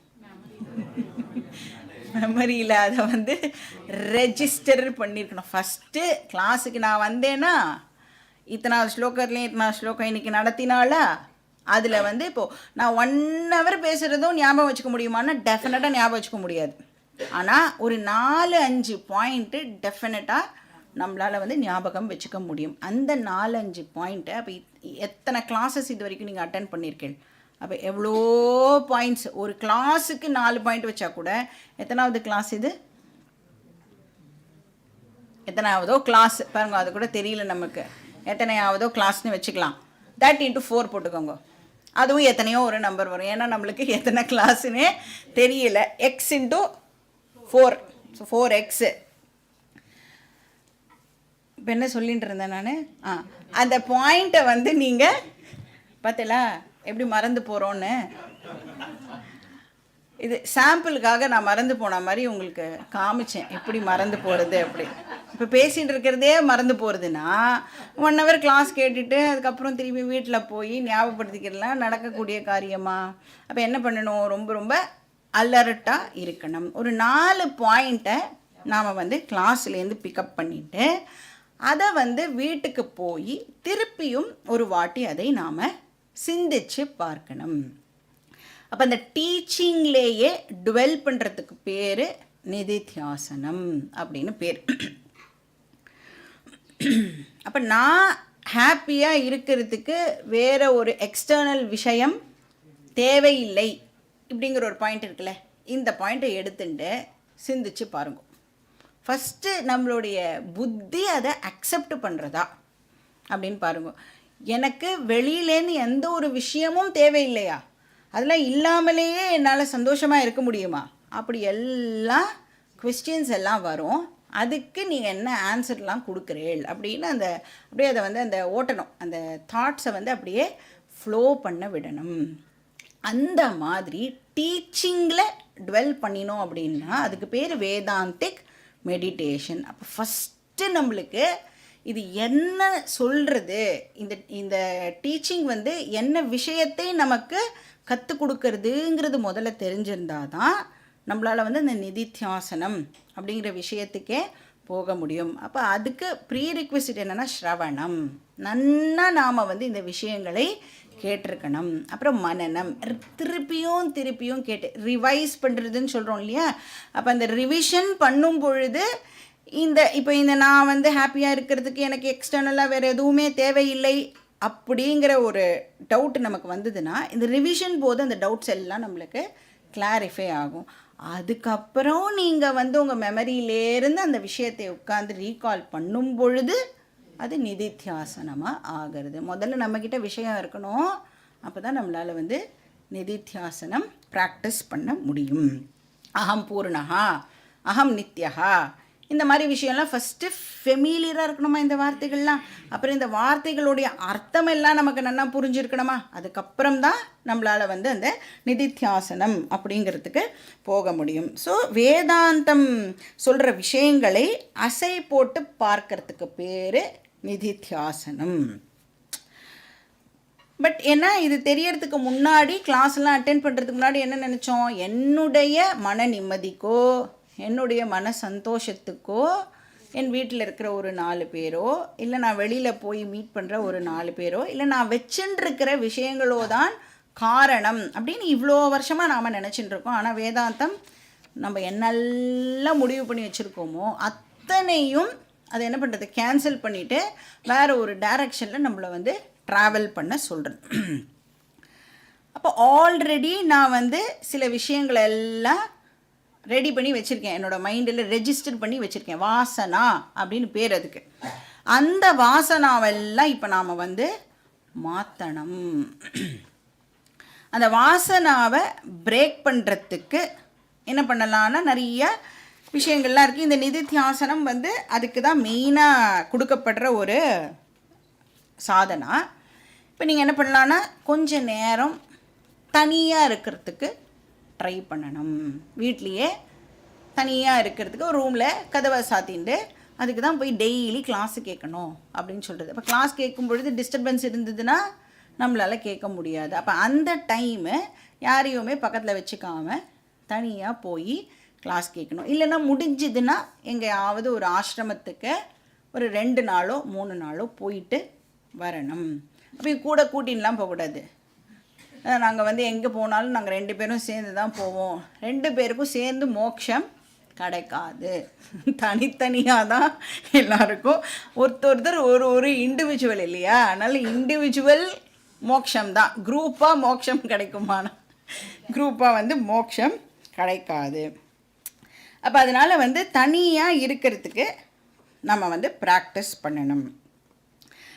மெமரியில் அதை வந்து ரெஜிஸ்டர் பண்ணியிருக்கணும். ஃபஸ்ட்டு கிளாஸுக்கு நான் வந்தேன்னா இத்தனாவது ஸ்லோகத்துலேயும் இத்தனாவது ஸ்லோகம் இன்றைக்கி நடத்தினாலா, அதில் வந்து இப்போது நான் 1 hour பேசுகிறதும் ஞாபகம் வச்சுக்க முடியுமான்னா டெஃபினட்டாக ஞாபகம் வச்சுக்க முடியாது. ஆனால் ஒரு 4-5 பாயிண்ட்டு டெஃபினட்டாக நம்மளால் வந்து ஞாபகம் வச்சுக்க முடியும். அந்த 4-5 பாயிண்ட்டை அப்போ எத்தனை கிளாஸஸ் இது வரைக்கும் நீங்கள் அட்டன் பண்ணியிருக்கீங்க, அப்போ எவ்வளோ பாயிண்ட்ஸ், ஒரு கிளாஸுக்கு 4 பாயிண்ட் வச்சா கூட எத்தனாவது கிளாஸ் இது, எத்தனாவதோ கிளாஸ் பாருங்க, அது கூட தெரியல நமக்கு, எத்தனையாவதோ கிளாஸ்னு வச்சுக்கலாம். that into 4 போட்டுக்கோங்க, அதுவும் எத்தனையோ ஒரு நம்பர் வரும். ஏன்னா நம்மளுக்கு எத்தனை கிளாஸுன்னே தெரியல. X into 4, so 4x. இப்போ என்ன சொல்லிட்டு இருந்தேன் நான், அந்த பாயிண்ட்டை வந்து நீங்கள் பார்த்தீங்களா எப்படி மறந்து போகிறோன்னு. இது சாம்பிளுக்காக நான் மறந்து போன மாதிரி உங்களுக்கு காமிச்சேன், எப்படி மறந்து போகிறது அப்படி. இப்போ பேசிகிட்டு இருக்கிறதே மறந்து போகிறதுனா 1 hour கிளாஸ் கேட்டுட்டு அதுக்கப்புறம் திரும்பி வீட்டில் போய் ஞாபகப்படுத்திக்கிறதுலாம் நடக்கக்கூடிய காரியமா? அப்போ என்ன பண்ணணும், ரொம்ப ரொம்ப அலர்ட்டாக இருக்கணும். ஒரு 4 பாயிண்ட்டை நாம் வந்து கிளாஸ்லேருந்து பிக்கப் பண்ணிவிட்டு அதை வந்து வீட்டுக்கு போய் திருப்பியும் ஒரு வாட்டி அதை நாம் சிந்திச்சு பார்க்கணும். அப்போ அந்த டீச்சிங்லேயே டுவெல் பண்ணுறதுக்கு பேர் நிதித்தியாசனம் அப்படின்னு பேர். அப்போ நான் ஹாப்பியாக இருக்கிறதுக்கு வேறு ஒரு எக்ஸ்டர்னல் விஷயம் தேவையில்லை இப்படிங்கிற ஒரு பாயிண்ட் இருக்குல்ல, இந்த பாயிண்ட்டை எடுத்துட்டு சிந்திச்சு பாருங்க. ஃபஸ்ட்டு நம்மளுடைய புத்தி அதை அக்செப்ட் பண்ணுறதா அப்படின்னு பாருங்க. எனக்கு வெளியிலேருந்து எந்த ஒரு விஷயமும் தேவையில்லையா, அதெல்லாம் இல்லாமலேயே என்னால் சந்தோஷமாக இருக்க முடியுமா, அப்படி எல்லாம் கொஸ்டின்ஸ் எல்லாம் வரும். அதுக்கு நீங்கள் என்ன ஆன்சர்லாம் கொடுக்குறீள் அப்படின்னு அப்படியே அதை வந்து அந்த ஓட்டணும், அந்த தாட்ஸை வந்து அப்படியே ஃப்ளோ பண்ண விடணும். அந்த மாதிரி டீச்சிங்கில் டுவெல் பண்ணினோம் அப்படின்னா அதுக்கு பேர் வேதாந்திக் மெடிடேஷன். அப்போ ஃபஸ்ட்டு நம்மளுக்கு இது என்ன சொல்கிறது, இந்த டீச்சிங் வந்து என்ன விஷயத்தை நமக்கு கற்றுக் கொடுக்கறதுங்கிறது முதல்ல தெரிஞ்சிருந்தால் தான் நம்மளால் வந்து அந்த நிதித்தியாசனம் அப்படிங்கிற விஷயத்துக்கே போக முடியும். அப்போ அதுக்கு ப்ரீ ரிக்வெஸ்ட் என்னென்னா ஸ்ரவணம், நன்னா நாம் வந்து இந்த விஷயங்களை கேட்டிருக்கணும். அப்புறம் மனனம், திருப்பியும் கேட்டு ரிவைஸ் பண்ணுறதுன்னு சொல்கிறோம் இல்லையா. அப்போ அந்த ரிவிஷன் பண்ணும் பொழுது இப்போ நான் வந்து ஹாப்பியாக இருக்கிறதுக்கு எனக்கு எக்ஸ்டர்னலாக வேறு எதுவுமே தேவையில்லை அப்படிங்கிற ஒரு டவுட் நமக்கு வந்ததுன்னா இந்த ரிவிஷன் போது அந்த டவுட்ஸ் எல்லாம் நம்மளுக்கு கிளாரிஃபை ஆகும். அதுக்கப்புறம் நீங்கள் வந்து உங்கள் மெமரியிலேருந்து அந்த விஷயத்தை உட்காந்து ரீகால் பண்ணும் பொழுது அது நிதித்தியாசனமாக ஆகிறது. முதல்ல நம்மக்கிட்ட விஷயம் இருக்கணும், அப்போ தான் நம்மளால் வந்து நிதித்தியாசனம் ப்ராக்டிஸ் பண்ண முடியும். அகம் பூர்ணஹா, அகம் நித்யஹா, இந்த மாதிரி விஷயம்லாம் ஃபஸ்ட்டு ஃபெமிலியராக இருக்கணுமா இந்த வார்த்தைகள்லாம். அப்புறம் இந்த வார்த்தைகளுடைய அர்த்தம் எல்லாம் நமக்கு நல்லா புரிஞ்சிருக்கணுமா. அதுக்கப்புறம் தான் நம்மளால் வந்து அந்த நிதித்தியாசனம் அப்படிங்கிறதுக்கு போக முடியும். ஸோ வேதாந்தம் சொல்கிற விஷயங்களை அசை போட்டு பார்க்கறதுக்கு பேர் நிதித்தியாசனம். பட் ஏன்னா இது தெரியறதுக்கு முன்னாடி கிளாஸ்லாம் அட்டென்ட் பண்ணுறதுக்கு முன்னாடி என்ன நினச்சோம், என்னுடைய மன நிம்மதிக்கோ என்னுடைய மன சந்தோஷத்துக்கோ என் வீட்டில் இருக்கிற ஒரு 4 பேரோ இல்லை நான் வெளியில் போய் மீட் பண்ணுற ஒரு 4 பேரோ இல்லை நான் வச்சுட்டுருக்கிற விஷயங்களோ தான் காரணம் அப்படின்னு இவ்வளோ வருஷமாக நாம் நினச்சிட்டு இருக்கோம். ஆனால் வேதாந்தம் நம்ம என்னெல்லாம் முடிவு பண்ணி வச்சுருக்கோமோ அத்தனையும் அதை என்ன பண்ணுறது, கேன்சல் பண்ணிவிட்டு வேறு ஒரு டைரக்ஷனில் நம்மளை வந்து ட்ராவல் பண்ண சொல்கிறது. அப்போ ஆல்ரெடி நான் வந்து சில விஷயங்களை எல்லாம் ரெடி பண்ணி வச்சுருக்கேன், என்னோடய மைண்டில் ரெஜிஸ்டர் பண்ணி வச்சுருக்கேன், வாசனா அப்படின்னு பேர் அதுக்கு. அந்த வாசனாவெல்லாம் இப்போ நாம் வந்து மாற்றணும். அந்த வாசனாவை பிரேக் பண்ணுறதுக்கு என்ன பண்ணலான்னா நிறைய விஷயங்கள்லாம் இருக்குது. இந்த நிதித்தியாசனம் வந்து அதுக்கு தான் மெயினாக கொடுக்கப்படுற ஒரு சாதனா. இப்போ நீங்கள் என்ன பண்ணலான்னா கொஞ்சம் நேரம் தனியாக இருக்கிறதுக்கு ட்ரை பண்ணணும். வீட்லேயே தனியாக இருக்கிறதுக்கு ஒரு ரூமில் கதவை சாத்திண்டு அதுக்கு தான் போய் டெய்லி கிளாஸு கேட்கணும் அப்படின்னு சொல்கிறது. அப்போ கிளாஸ் கேட்கும் பொழுது டிஸ்டர்பன்ஸ் இருந்ததுன்னா நம்மளால் கேட்க முடியாது. அப்போ அந்த டைமு யாரையுமே பக்கத்தில் வச்சுக்காமல் தனியாக போய் கிளாஸ் கேட்கணும். இல்லைன்னா முடிஞ்சதுன்னா எங்கேயாவது ஒரு ஆசிரமத்துக்கு ஒரு 2 நாளோ 3 நாளோ போயிட்டு வரணும். அப்போ கூட கூட்டின்லாம் போகக்கூடாது. நாங்கள் வந்து எங்கே போனாலும் நாங்கள் 2 பேரும் சேர்ந்து தான் போவோம். 2 பேருக்கும் சேர்ந்து மோட்சம் கிடைக்காது. தனித்தனியாக தான் எல்லாருக்கும் ஒருத்தர் ஒரு இண்டிவிஜுவல் இல்லையா? அதனால் இண்டிவிஜுவல் மோட்சம் தான். குரூப்பாக மோட்சம் கிடைக்குமான குரூப்பாக வந்து மோட்சம் கிடைக்காது. அப்போ அதனால் வந்து தனியாக இருக்கிறதுக்கு நம்ம வந்து ப்ராக்டிஸ் பண்ணணும்.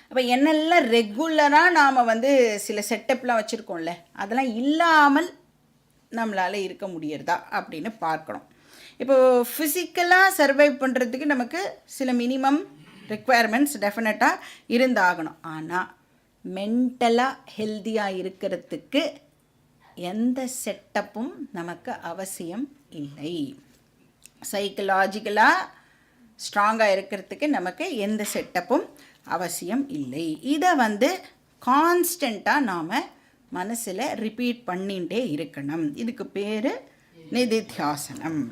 அப்போ என்னெல்லாம் ரெகுலராக நாம் வந்து சில செட்டப்லாம் வச்சுருக்கோம்ல, அதெல்லாம் இல்லாமல் நம்மளால் இருக்க முடியறதா அப்படின்னு பார்க்கணும். இப்போது ஃபிசிக்கலாக சர்வைவ் பண்ணுறதுக்கு நமக்கு சில மினிமம் ரெக்குவயர்மெண்ட்ஸ் டெஃபினட்டாக இருந்தாகணும். ஆனால் மென்டலாக ஹெல்த்தியாக இருக்கிறதுக்கு எந்த செட்டப்பும் நமக்கு அவசியம் இல்லை. சைக்கலாஜிக்கலாக ஸ்ட்ராங்காக இருக்கிறதுக்கு நமக்கு எந்த செட்டப்பும் அவசியம் இல்லை. இதை வந்து கான்ஸ்டண்ட்டாக நாம் மனசில் ரிப்பீட் பண்ணிகிட்டே இருக்கணும். இதுக்கு பேர் நிதித்தியாசனம்.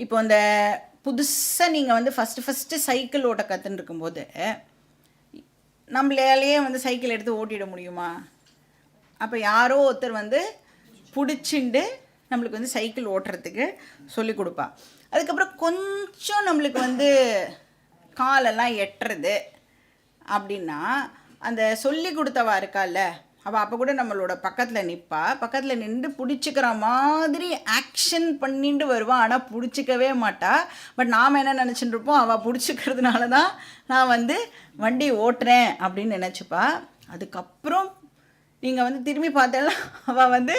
இப்போ இந்த புதுசாக நீங்கள் வந்து ஃபஸ்ட்டு சைக்கிள் ஓட்ட கற்றுன்னு இருக்கும்போது நம்மளாலேயே வந்து சைக்கிள் எடுத்து ஓட்டிட முடியுமா? அப்போ யாரோ ஒருத்தர் வந்து பிடிச்சிண்டு நம்மளுக்கு வந்து சைக்கிள் ஓட்டுறதுக்கு சொல்லி கொடுப்பா. அதுக்கப்புறம் கொஞ்சம் நம்மளுக்கு வந்து காலெல்லாம் எட்டுறது அப்படின்னா அந்த சொல்லி கொடுத்தவா இருக்கால்ல, அவள் அப்போ கூட நம்மளோட பக்கத்தில் நிற்பா. பக்கத்தில் நின்று பிடிச்சிக்கிற மாதிரி ஆக்ஷன் பண்ணிட்டு வருவான். ஆனால் பிடிச்சிக்கவே மாட்டா. பட் நாம் என்ன நினச்சிட்டு இருப்போம், அவள் பிடிச்சிக்கிறதுனால தான் நான் வந்து வண்டி ஓட்டுறேன் அப்படின்னு நினச்சிப்பா. அதுக்கப்புறம் நீங்கள் வந்து திரும்பி பார்த்தாலும் அவள் வந்து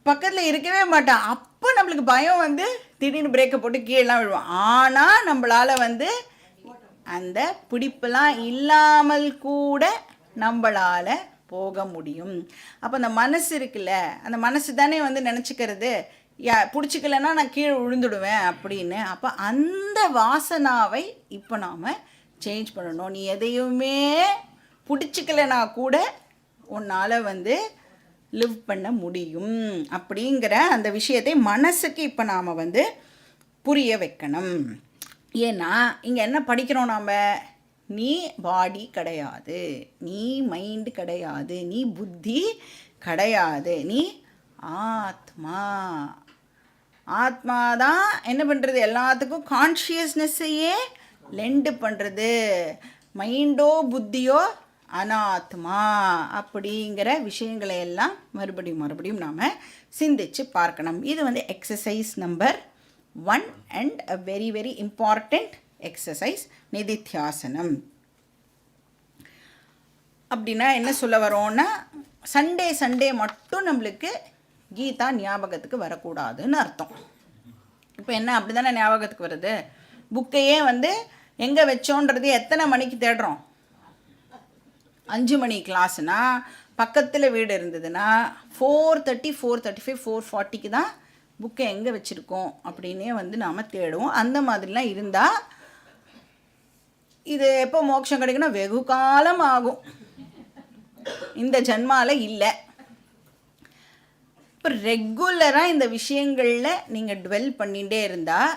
பக்கத்தில் இருக்கவே மாட்டான். அப்போ நம்மளுக்கு பயம் வந்து திடீர்னு பிரேக்கை போட்டு கீழெலாம் விழுவோம். ஆனால் நம்மளால் வந்து அந்த பிடிப்பெல்லாம் இல்லாமல் கூட நம்மளால் போக முடியும். அப்போ அந்த மனசு இருக்குல்ல, அந்த மனசு தானே வந்து நினச்சிக்கிறது பிடிச்சிக்கலன்னா நான் கீழே விழுந்துடுவேன் அப்படின்னு. அப்போ அந்த வாசனாவை இப்போ நாம் சேஞ்ச் பண்ணணும். நீ எதையுமே பிடிச்சிக்கலைன்னா கூட உன்னால் வந்து லிவ் பண்ண முடியும் அப்படிங்கிற அந்த விஷயத்தை மனசுக்கு இப்போ நாம் வந்து புரிய வைக்கணும். ஏன்னா இங்கே என்ன படிக்கிறோம் நாம், நீ பாடி கிடையாது, நீ மைண்டு கிடையாது, நீ புத்தி கிடையாது, நீ ஆத்மா. ஆத்மா தான் என்ன பண்ணுறது, எல்லாத்துக்கும் கான்ஷியஸ்னஸ்ஸையே லெண்டு பண்ணுறது. மைண்டோ புத்தியோ அனாத்மா அப்படிங்கிற விஷயங்களை எல்லாம் மறுபடியும் நாம் சிந்திச்சு பார்க்கணும். இது வந்து exercise number 1 and a very very important exercise நிதித்தியாசனம். அப்படின்னா என்ன சொல்ல வரோன்னா, சண்டே மட்டும் நம்மளுக்கு கீதா ஞாபகத்துக்கு வரக்கூடாதுன்னு அர்த்தம். இப்போ என்ன அப்படி தானே ஞாபகத்துக்கு வருது? புக்கையே வந்து எங்கே வச்சோன்றது எத்தனை மணிக்கு தேடுறோம்? 5 மணி கிளாஸ்னா பக்கத்தில் வீடு இருந்ததுன்னா 4:30, 4:35, 4:40க்கு தான் புக்கை எங்கே வச்சுருக்கோம் அப்படின்னே வந்து நாம் தேடுவோம். அந்த மாதிரிலாம் இருந்தால் இது எப்போ மோட்சம் கிடைக்குன்னா வெகு காலம் ஆகும், இந்த ஜன்மாவில் இல்லை. இப்போ ரெகுலராக இந்த விஷயங்களில் நீங்கள் டுவெல் பண்ணிகிட்டே இருந்தால்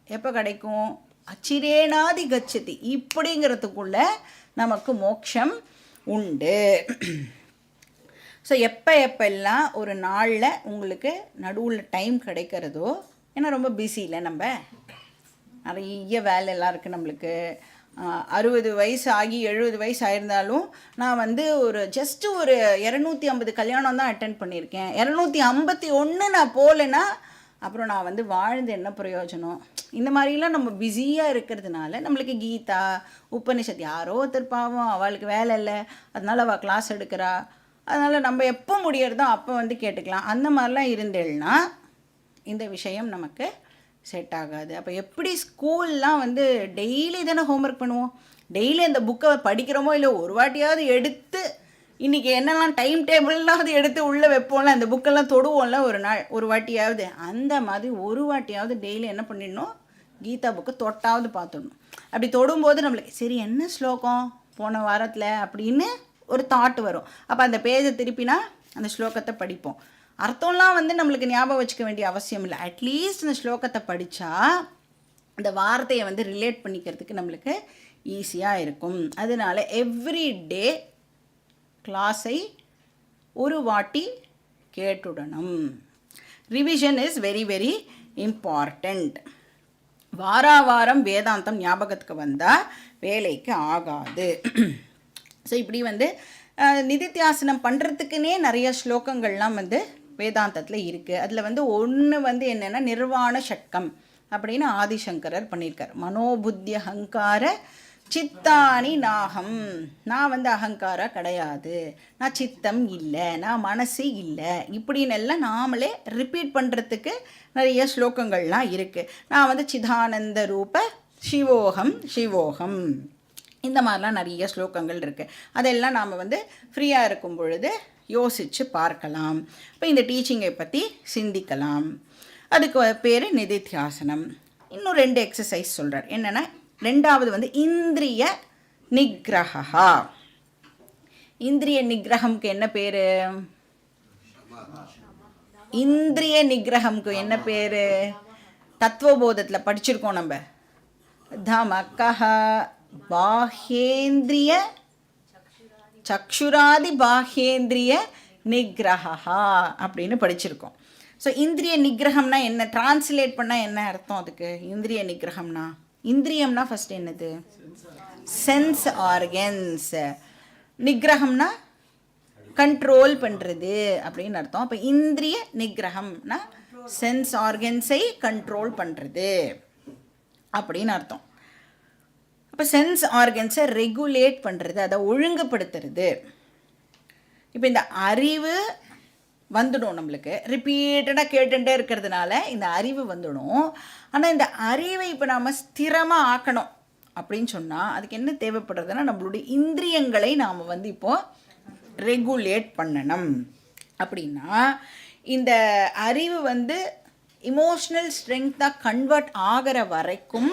எப்போ கிடைக்கும்? அச்சிரேனாதி கச்சதி இப்படிங்கிறதுக்குள்ள நமக்கு மோட்சம் உண்டு. ஸோ எப்பெல்லாம் ஒரு நாளில் உங்களுக்கு நடுவில் டைம் கிடைக்கிறதோ, ஏன்னா ரொம்ப பிஸி இல்லை, நம்ம நிறைய வேலையெல்லாம் இருக்குது நம்மளுக்கு. 60 வயசு ஆகி 70 வயசு ஆயிருந்தாலும் நான் வந்து ஜஸ்ட்டு ஒரு 250 கல்யாணம் தான் அட்டென்ட் பண்ணியிருக்கேன். 251 நான் போகலைன்னா அப்புறம் நான் வந்து வாழ்ந்து என்ன பிரயோஜனம்? இந்த மாதிரிலாம் நம்ம பிஸியாக இருக்கிறதுனால நம்மளுக்கு கீதா உபனிஷத் யாரோ ஒருத்தர் பாவம் அவளுக்கு வேலை இல்லை, அதனால அவள் கிளாஸ் எடுக்கிறா, அதனால் நம்ம எப்போ முடியறதோ அப்போ வந்து கேட்டுக்கலாம். அந்த மாதிரிலாம் இருந்தேன்னா இந்த விஷயம் நமக்கு செட் ஆகாது. அப்போ எப்படி ஸ்கூல்லாம் வந்து டெய்லி தானே ஹோம்ஒர்க் பண்ணுவோம், டெய்லி அந்த புக்கை படிக்கிறோமோ இல்லை ஒரு வாட்டியாவது எடுத்து இன்றைக்கி என்னெல்லாம் டைம் டேபிள்லாம் அது எடுத்து உள்ளே வைப்போம்ல, அந்த புக்கெல்லாம் தொடுவோம்ல ஒரு நாள் ஒரு வாட்டியாவது, அந்த மாதிரி ஒரு வாட்டியாவது டெய்லி என்ன பண்ணிடணும், கீதா புக்கு தொட்டாவது பார்த்துடணும். அப்படி தொடும்போது நம்மளுக்கு சரி என்ன ஸ்லோகம் போன வாரத்தில் அப்படின்னு ஒரு தாட் வரும். அப்போ அந்த பேஜை திருப்பினா அந்த ஸ்லோகத்தை படிப்போம். அர்த்தம்லாம் வந்து நம்மளுக்கு ஞாபகம் வச்சுக்க வேண்டிய அவசியம் இல்லை. அட்லீஸ்ட் இந்த ஸ்லோகத்தை படித்தா இந்த வார்த்தையை வந்து ரிலேட் பண்ணிக்கிறதுக்கு நம்மளுக்கு ஈஸியாக இருக்கும். அதனால எவ்ரி டே கிளாஸை ஒரு வாட்டி கேட்டுடணும். Revision is very very important. வாரம் வேதாந்தம் ஞாபகத்துக்கு வந்தால் வேலைக்கு ஆகாது. ஸோ இப்படி வந்து நிதித்தியாசனம் பண்ணுறதுக்குன்னே நிறைய ஸ்லோகங்கள்லாம் வந்து வேதாந்தத்தில் இருக்குது. அதில் வந்து ஒன்று வந்து என்னென்னா நிர்வாண ஷட்கம் அப்படின்னு ஆதிசங்கரர் பண்ணியிருக்கார். மனோபுத்தி அகங்கார சித்தானி நாகம், நான் வந்து அகங்காரா கிடையாது, நான் சித்தம் இல்லை, நான் மனசு இல்லை, இப்படின்னு எல்லாம் நாமளே ரிப்பீட் பண்ணுறதுக்கு நிறைய ஸ்லோகங்கள்லாம் இருக்குது. நான் வந்து சிதானந்த ரூப சிவோகம் சிவோகம், இந்த மாதிரிலாம் நிறைய ஸ்லோகங்கள் இருக்குது. அதெல்லாம் நாம் வந்து ஃப்ரீயாக இருக்கும் பொழுது யோசித்து பார்க்கலாம். இப்போ இந்த டீச்சிங்கை பற்றி சிந்திக்கலாம். அதுக்கு பேர் நிதித்தியாசனம். இன்னும் 2 எக்ஸசைஸ் சொல்கிறார். என்னென்னா, ரெண்டாவது வந்து இந்திரிய நிகிரகா. இந்திரிய நிகிரகம்க்கு என்ன பேர்? இந்திரிய நிகிரகம்க்கு என்ன பேர்? தத்துவபோதத்தில் படிச்சிருக்கோம் நம்ம. தமக்கஹ பாஹ்யேந்திரிய சக்ஷுராதி பாஹ்யேந்திரிய நிகிரகா அப்படின்னு படிச்சிருக்கோம். ஸோ இந்திரிய நிகிரகம்னா என்ன, டிரான்ஸ்லேட் பண்ணால் என்ன அர்த்தம் அதுக்கு? இந்திரிய நிகிரகம்னா, இந்திரியம்னா ஃபஸ்ட் என்னது? Sense organs. நிகிரகம்னா கண்ட்ரோல் பண்ணுறது அப்படின்னு அர்த்தம். அப்போ இந்திரிய நிகிரகம்னா சென்ஸ் ஆர்கன்ஸை கண்ட்ரோல் பண்ணுறது அப்படின்னு அர்த்தம். அப்போ சென்ஸ் ஆர்கன்ஸை ரெகுலேட் பண்ணுறது, அதை ஒழுங்குபடுத்துறது. இப்போ இந்த அறிவு வந்துடும் நம்மளுக்கு, ரிப்பீட்டடாக கேட்டுகிட்டே இருக்கிறதுனால இந்த அறிவு வந்துடும். ஆனால் இந்த அறிவை இப்போ நாம் ஸ்திரமாக ஆக்கணும் அப்படின்னு சொன்னால் அதுக்கு என்ன தேவைப்படுறதுன்னா, நம்மளுடைய இந்திரியங்களை நாம் வந்து இப்போது ரெகுலேட் பண்ணணும். அப்படின்னா இந்த அறிவு வந்து இமோஷ்னல் ஸ்ட்ரென்த்தாக கன்வெர்ட் ஆகிற வரைக்கும்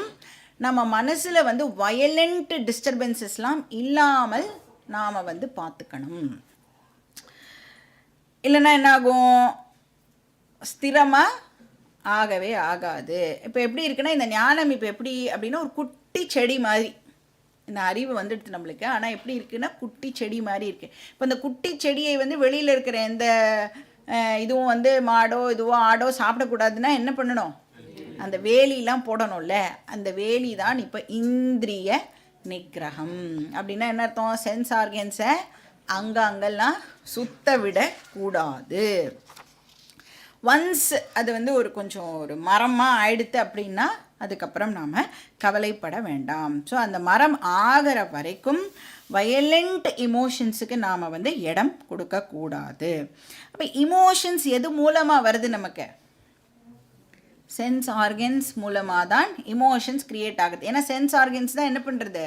நம்ம மனசில் வந்து வயலண்ட் டிஸ்டர்பன்சஸ்லாம் இல்லாமல் நாம் வந்து பார்த்துக்கணும். இல்லைன்னா என்னாகும், ஸ்திரமாக ஆகவே ஆகாது. இப்போ எப்படி இருக்குன்னா, இந்த ஞானம் இப்போ எப்படி அப்படின்னா ஒரு குட்டி செடி மாதிரி இந்த அறிவு வந்துடுது நம்மளுக்கு. ஆனால் எப்படி இருக்குன்னா குட்டி செடி மாதிரி இருக்குது. இப்போ இந்த குட்டி செடியை வந்து வெளியில் இருக்கிற எந்த இதுவும் வந்து மாடோ இதுவோ ஆடோ சாப்பிடக்கூடாதுன்னா என்ன பண்ணணும்? அந்த வேலிலாம் போடணும்ல, அந்த வேலி தான் இப்போ இந்திரிய நிகிரகம். அப்படின்னா என்ன அர்த்தம்? சென்ஸ் ஆர்கன்ஸை அங்கெல்லாம் சுத்த விடக்கூடாது. ஒன்ஸ் அது வந்து ஒரு கொஞ்சம் ஒரு மரமாக ஆயிடுத்து அப்படின்னா அதுக்கப்புறம் நாம் கவலைப்பட வேண்டாம். ஸோ அந்த மரம் ஆகிற வரைக்கும் வயலண்ட் இமோஷன்ஸுக்கு நாம் வந்து இடம் கொடுக்கக்கூடாது. அப்போ இமோஷன்ஸ் எது மூலமாக வருது நமக்கு? சென்ஸ் ஆர்கன்ஸ் மூலமாக தான் இமோஷன்ஸ் க்ரியேட் ஆகுது. ஏன்னா சென்ஸ் ஆர்கன்ஸ் தான் என்ன பண்ணுறது,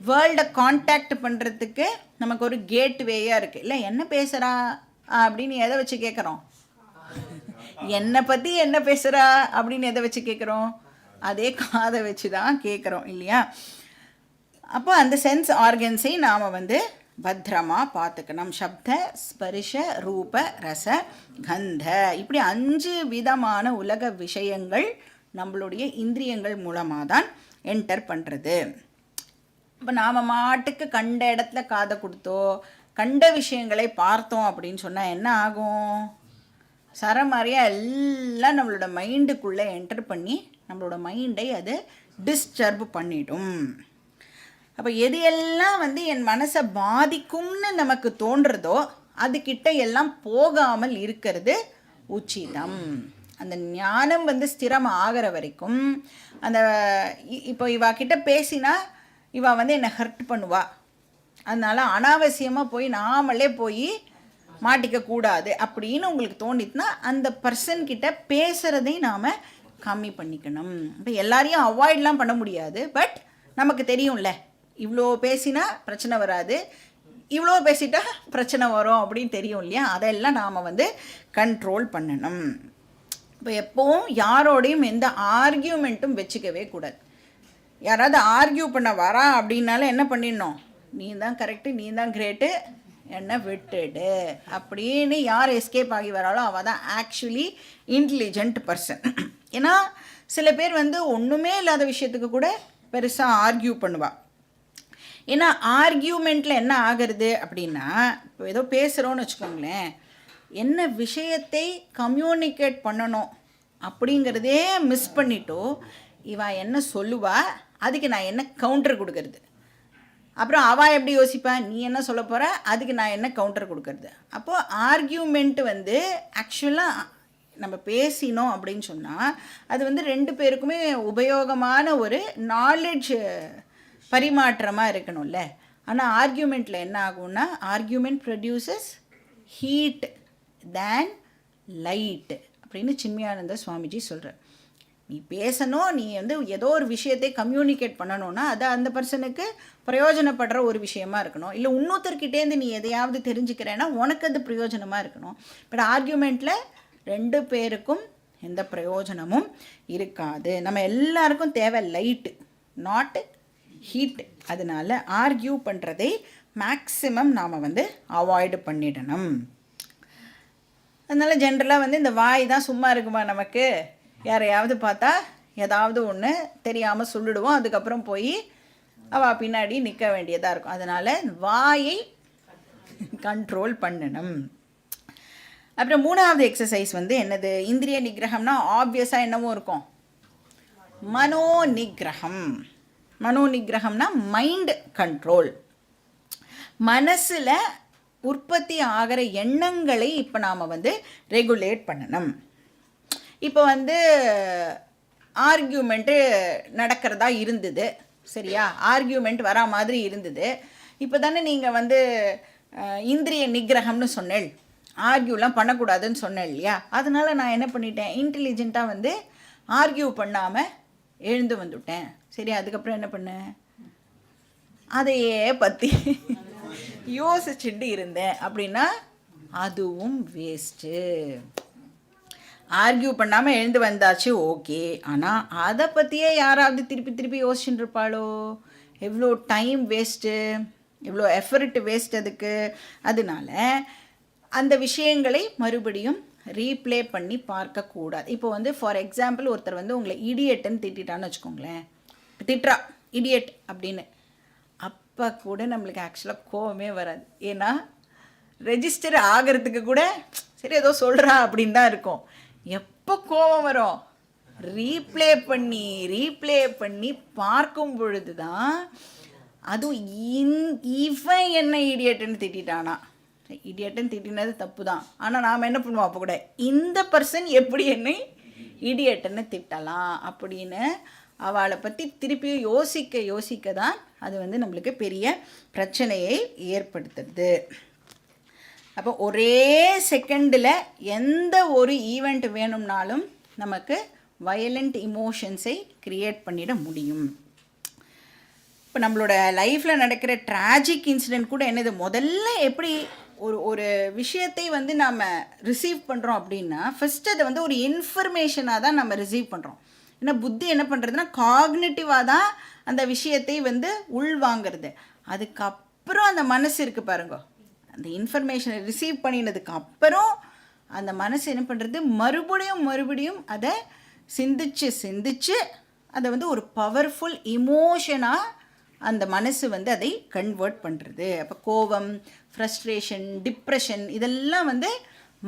வேர்ல்டை கான்டாக்ட் பண்ணுறதுக்கு நமக்கு ஒரு கேட் வேயாக இருக்குது. இல்லை என்ன பேசுகிறா அப்படின்னு எதை வச்சு கேட்குறோம்? என்னை பற்றி என்ன பேசுகிறா அப்படின்னு எதை வச்சு கேட்குறோம்? அதே காதை வச்சு தான் கேட்குறோம் இல்லையா? அப்போ அந்த சென்ஸ் ஆர்கன்ஸை நாம் வந்து பத்திரமாக பார்த்துக்கணும். சப்த ஸ்பரிஷ ரூப ரச கந்த, இப்படி 5 விதமான உலக விஷயங்கள் நம்மளுடைய இந்திரியங்கள் மூலமாக தான் என்டர் பண்ணுறது. இப்போ நாம் மாட்டுக்கு கண்ட இடத்துல காதை கொடுத்தோ கண்ட விஷயங்களை பார்த்தோம் அப்படின்னு சொன்னால் என்ன ஆகும்? சரமாரியாக எல்லாம் நம்மளோட மைண்டுக்குள்ளே என்டர் பண்ணி நம்மளோட மைண்டை அது டிஸ்டர்ப் பண்ணிடும். அப்போ எது எல்லாம் வந்து என் மனசை பாதிக்கும்னு நமக்கு தோன்றதோ அதுக்கிட்ட எல்லாம் போகாமல் இருக்கிறது உச்சிதம். அந்த ஞானம் வந்து ஸ்திரம் ஆகிற வரைக்கும் அந்த இப்போ இவாக்கிட்ட பேசினா இவா வந்து என்னை ஹர்ட் பண்ணுவா, அதனால் அனாவசியமாக போய் நாமளே போய் மாட்டிக்கக்கூடாது அப்படின்னு உங்களுக்கு தோணிட்டுனா அந்த பர்சன்கிட்ட பேசுகிறதை நாம் கம்மி பண்ணிக்கணும். இப்போ எல்லாரையும் அவாய்ட்லாம் பண்ண முடியாது, பட் நமக்கு தெரியும்ல இவ்வளோ பேசினா பிரச்சனை வராது, இவ்வளோ பேசிட்டா பிரச்சனை வரும் அப்படின்னு தெரியும் இல்லையா, அதெல்லாம் நாம் வந்து கண்ட்ரோல் பண்ணணும். இப்போ எப்போவும் யாரோடையும் எந்த ஆர்கியூமெண்ட்டும் வச்சுக்கவே கூடாது. யாராவது ஆர்கியூ பண்ண வரா அப்படின்னால என்ன பண்ணிடணும், நீ தான் கரெக்டு, நீ தான் கிரேட்டு, என்ன விட்டுடு அப்படின்னு யார் எஸ்கேப் ஆகி வராளோ அவள் தான் ஆக்சுவலி இன்டெலிஜென்ட் பர்சன். ஏன்னா சில பேர் வந்து ஒன்றுமே இல்லாத விஷயத்துக்கு கூட பெருசாக ஆர்கியூ பண்ணுவாள். ஏன்னா ஆர்கியூமெண்ட்டில் என்ன ஆகிறது அப்படின்னா, இப்போ ஏதோ பேசுகிறோன்னு வச்சுக்கோங்களேன், என்ன விஷயத்தை கம்யூனிகேட் பண்ணணும் அப்படிங்கிறதே மிஸ் பண்ணிட்டோ இவா என்ன சொல்லுவா, அதுக்கு நான் என்ன கவுண்டர் கொடுக்கறது, அப்புறம் அவள் எப்படி யோசிப்பா, நீ என்ன சொல்ல போகிற, அதுக்கு நான் என்ன கவுண்டர் கொடுக்கறது. அப்போது ஆர்கியூமெண்ட் வந்து ஆக்சுவலாக நம்ம பேசினோம் அப்படின்னு சொன்னால் அது வந்து ரெண்டு பேருக்குமே உபயோகமான ஒரு நாலேஜ் பரிமாற்றமாக இருக்கணும்ல. ஆனால் ஆர்கியூமெண்ட்டில் என்ன ஆகும்னா, ஆர்கியூமெண்ட் ப்ரொடியூசஸ் ஹீட் தேன் லைட் அப்படின்னு சின்மயானந்த சுவாமிஜி சொல்கிறார். நீ பேசணும், நீ வந்து ஏதோ ஒரு விஷயத்தை கம்யூனிகேட் பண்ணணும்னா அது அந்த பர்சனுக்கு பிரயோஜனப்படுற ஒரு விஷயமா இருக்கணும். இல்லை இன்னொருத்தர்கிட்டேருந்து நீ எதையாவது தெரிஞ்சுக்கிறேன்னா உனக்கு அது பிரயோஜனமாக இருக்கணும். பட் ஆர்கியூமெண்ட்டில் ரெண்டு பேருக்கும் எந்த பிரயோஜனமும் இருக்காது. நம்ம எல்லாருக்கும் தேவை லைட்டு, நாட் ஹீட். அதனால் ஆர்கியூ பண்ணுறதை மேக்ஸிமம் நாம் வந்து அவாய்டு பண்ணிடணும். அதனால் ஜென்ரலாக வந்து இந்த வாய் தான் சும்மா இருக்குமா, நமக்கு யாரையாவது பார்த்தா ஏதாவது ஒன்று தெரியாமல் சொல்லிடுவோம், அதுக்கப்புறம் போய் அவள் பின்னாடி நிற்க வேண்டியதாக இருக்கும். அதனால் வாயை கண்ட்ரோல் பண்ணணும். அப்புறம் மூணாவது எக்ஸசைஸ் வந்து என்னது, இந்திரிய நிகிரகம்னா ஆப்வியஸாக என்னவும் இருக்கும், மனோ நிகிரகம். மனோ நிகிரகம்னா மைண்ட் கண்ட்ரோல். மனசில் உற்பத்தி ஆகிற எண்ணங்களை இப்போ நாம் வந்து ரெகுலேட் பண்ணணும். இப்போ வந்து ஆர்கியூமெண்ட்டு நடக்கிறதா இருந்தது, சரியா, ஆர்கியூமெண்ட் வரா மாதிரி இருந்தது. இப்போ தானே நீங்கள் வந்து இந்திரிய நிகிரகம்னு சொன்னேன், ஆர்கியூலாம் பண்ணக்கூடாதுன்னு சொன்னேன் இல்லையா. அதனால் நான் என்ன பண்ணிட்டேன், இன்டெலிஜென்ட்டாக வந்து ஆர்கியூ பண்ணாமல் எழுந்து வந்துவிட்டேன். சரி, அதுக்கப்புறம் என்ன பண்ணேன், அதையே பற்றி யோசிச்சுட்டு இருந்தேன் அப்படின்னா அதுவும் வேஸ்ட்டு. ஆர்கியூ பண்ணாமல் எழுந்து வந்தாச்சு ஓகே, ஆனால் அதை பற்றியே யாராவது திருப்பி திருப்பி யோசிச்சுட்டு இருப்பாளோ, எவ்வளோ டைம் வேஸ்ட்டு, எவ்வளோ எஃபர்ட் வேஸ்ட் அதுக்கு. அதனால அந்த விஷயங்களை மறுபடியும் ரீப்ளே பண்ணி பார்க்கக்கூடாது. இப்போ வந்து ஃபார் எக்ஸாம்பிள் ஒருத்தர் வந்து உங்களை இடியட்டுன்னு திட்டான்னு வச்சுக்கோங்களேன், திட்டுறா இடியட் அப்படின்னு, அப்போ கூட நம்மளுக்கு ஆக்சுவலாக கோவமே வராது. ஏன்னா ரெஜிஸ்டர் ஆகிறதுக்கு கூட சரி ஏதோ சொல்கிறா அப்படின்னு தான் இருக்கும். எப்போ கோபம் வரும், ரீப்ளே பண்ணி பார்க்கும் பொழுது தான், அதுவும் இவன் என்ன இடியட்டுன்னு திட்டானா, இடியட்டுன்னு திட்டினது தப்பு தான், ஆனால் நாம் என்ன பண்ணுவோம், அப்போ கூட இந்த பர்சன் எப்படி என்னை இடியட்டுன்னு திட்டலாம் அப்படின்னு அவளை பற்றி திருப்பியும் யோசிக்க தான் அது வந்து நம்மளுக்கு பெரிய பிரச்சனையை ஏற்படுத்துறது. அப்போ ஒரே செகண்டில் எந்த ஒரு ஈவெண்ட் வேணும்னாலும் நமக்கு வயலண்ட் இமோஷன்ஸை க்ரியேட் பண்ணிட முடியும். இப்போ நம்மளோட லைஃப்பில் நடக்கிற ட்ராஜிக் இன்சிடெண்ட் கூட என்னது, முதல்ல எப்படி ஒரு விஷயத்தை வந்து நாம் ரிசீவ் பண்ணுறோம் அப்படின்னா ஃபஸ்ட்டு அதை வந்து ஒரு இன்ஃபர்மேஷனாக தான் நம்ம ரிசீவ் பண்ணுறோம். ஏன்னா புத்தி என்ன பண்ணுறதுன்னா காக்னிட்டிவாக தான் அந்த விஷயத்தை வந்து உள்வாங்கிறது. அதுக்கப்புறம் அந்த மனசு இருக்குது பாருங்க, அந்த இன்ஃபர்மேஷனை ரிசீவ் பண்ணினதுக்கு அப்புறம் அந்த மனசு என்ன பண்ணுறது, மறுபடியும் அதை சிந்திச்சு அதை வந்து ஒரு பவர்ஃபுல் இமோஷனாக அந்த மனசு வந்து அதை கன்வெர்ட் பண்ணுறது. அப்போ கோபம், ஃப்ரஸ்ட்ரேஷன், டிப்ரெஷன் இதெல்லாம் வந்து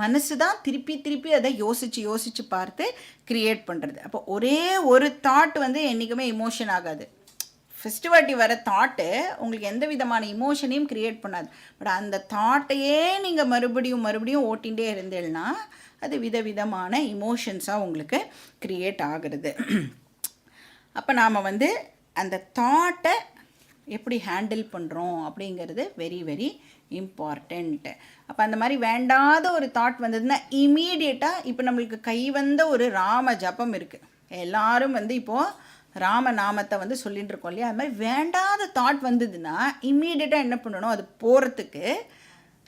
மனசு தான் திருப்பி அதை யோசித்து பார்த்து க்ரியேட் பண்ணுறது. அப்போ ஒரே ஒரு தாட் வந்து என்றைக்குமே இமோஷன் ஆகாது. ஃபஸ்ட்டு வாட்டி வர தாட்டு உங்களுக்கு எந்த விதமான இமோஷனையும் க்ரியேட் பண்ணாது. பட் அந்த தாட்டையே நீங்கள் மறுபடியும் ஓட்டிகிட்டே இருந்தேன்னா அது விதவிதமான இமோஷன்ஸாக உங்களுக்கு க்ரியேட் ஆகிறது. அப்போ நாம் வந்து அந்த தாட்டை எப்படி ஹேண்டில் பண்ணுறோம் அப்படிங்கிறது வெரி வெரி இம்பார்ட்டண்ட். அப்போ அந்த மாதிரி வேண்டாத ஒரு தாட் வந்ததுன்னா இமீடியட்டாக இப்போ நம்மளுக்கு கை வந்த ஒரு ராம ஜபம் இருக்குது. எல்லாரும் வந்து இப்போது ராமநாமத்தை வந்து சொல்லிட்டு இருக்கோம் இல்லையா? அது மாதிரி வேண்டாத தாட் வந்ததுன்னா இம்மீடியட்டாக என்ன பண்ணணும், அது போகிறதுக்கு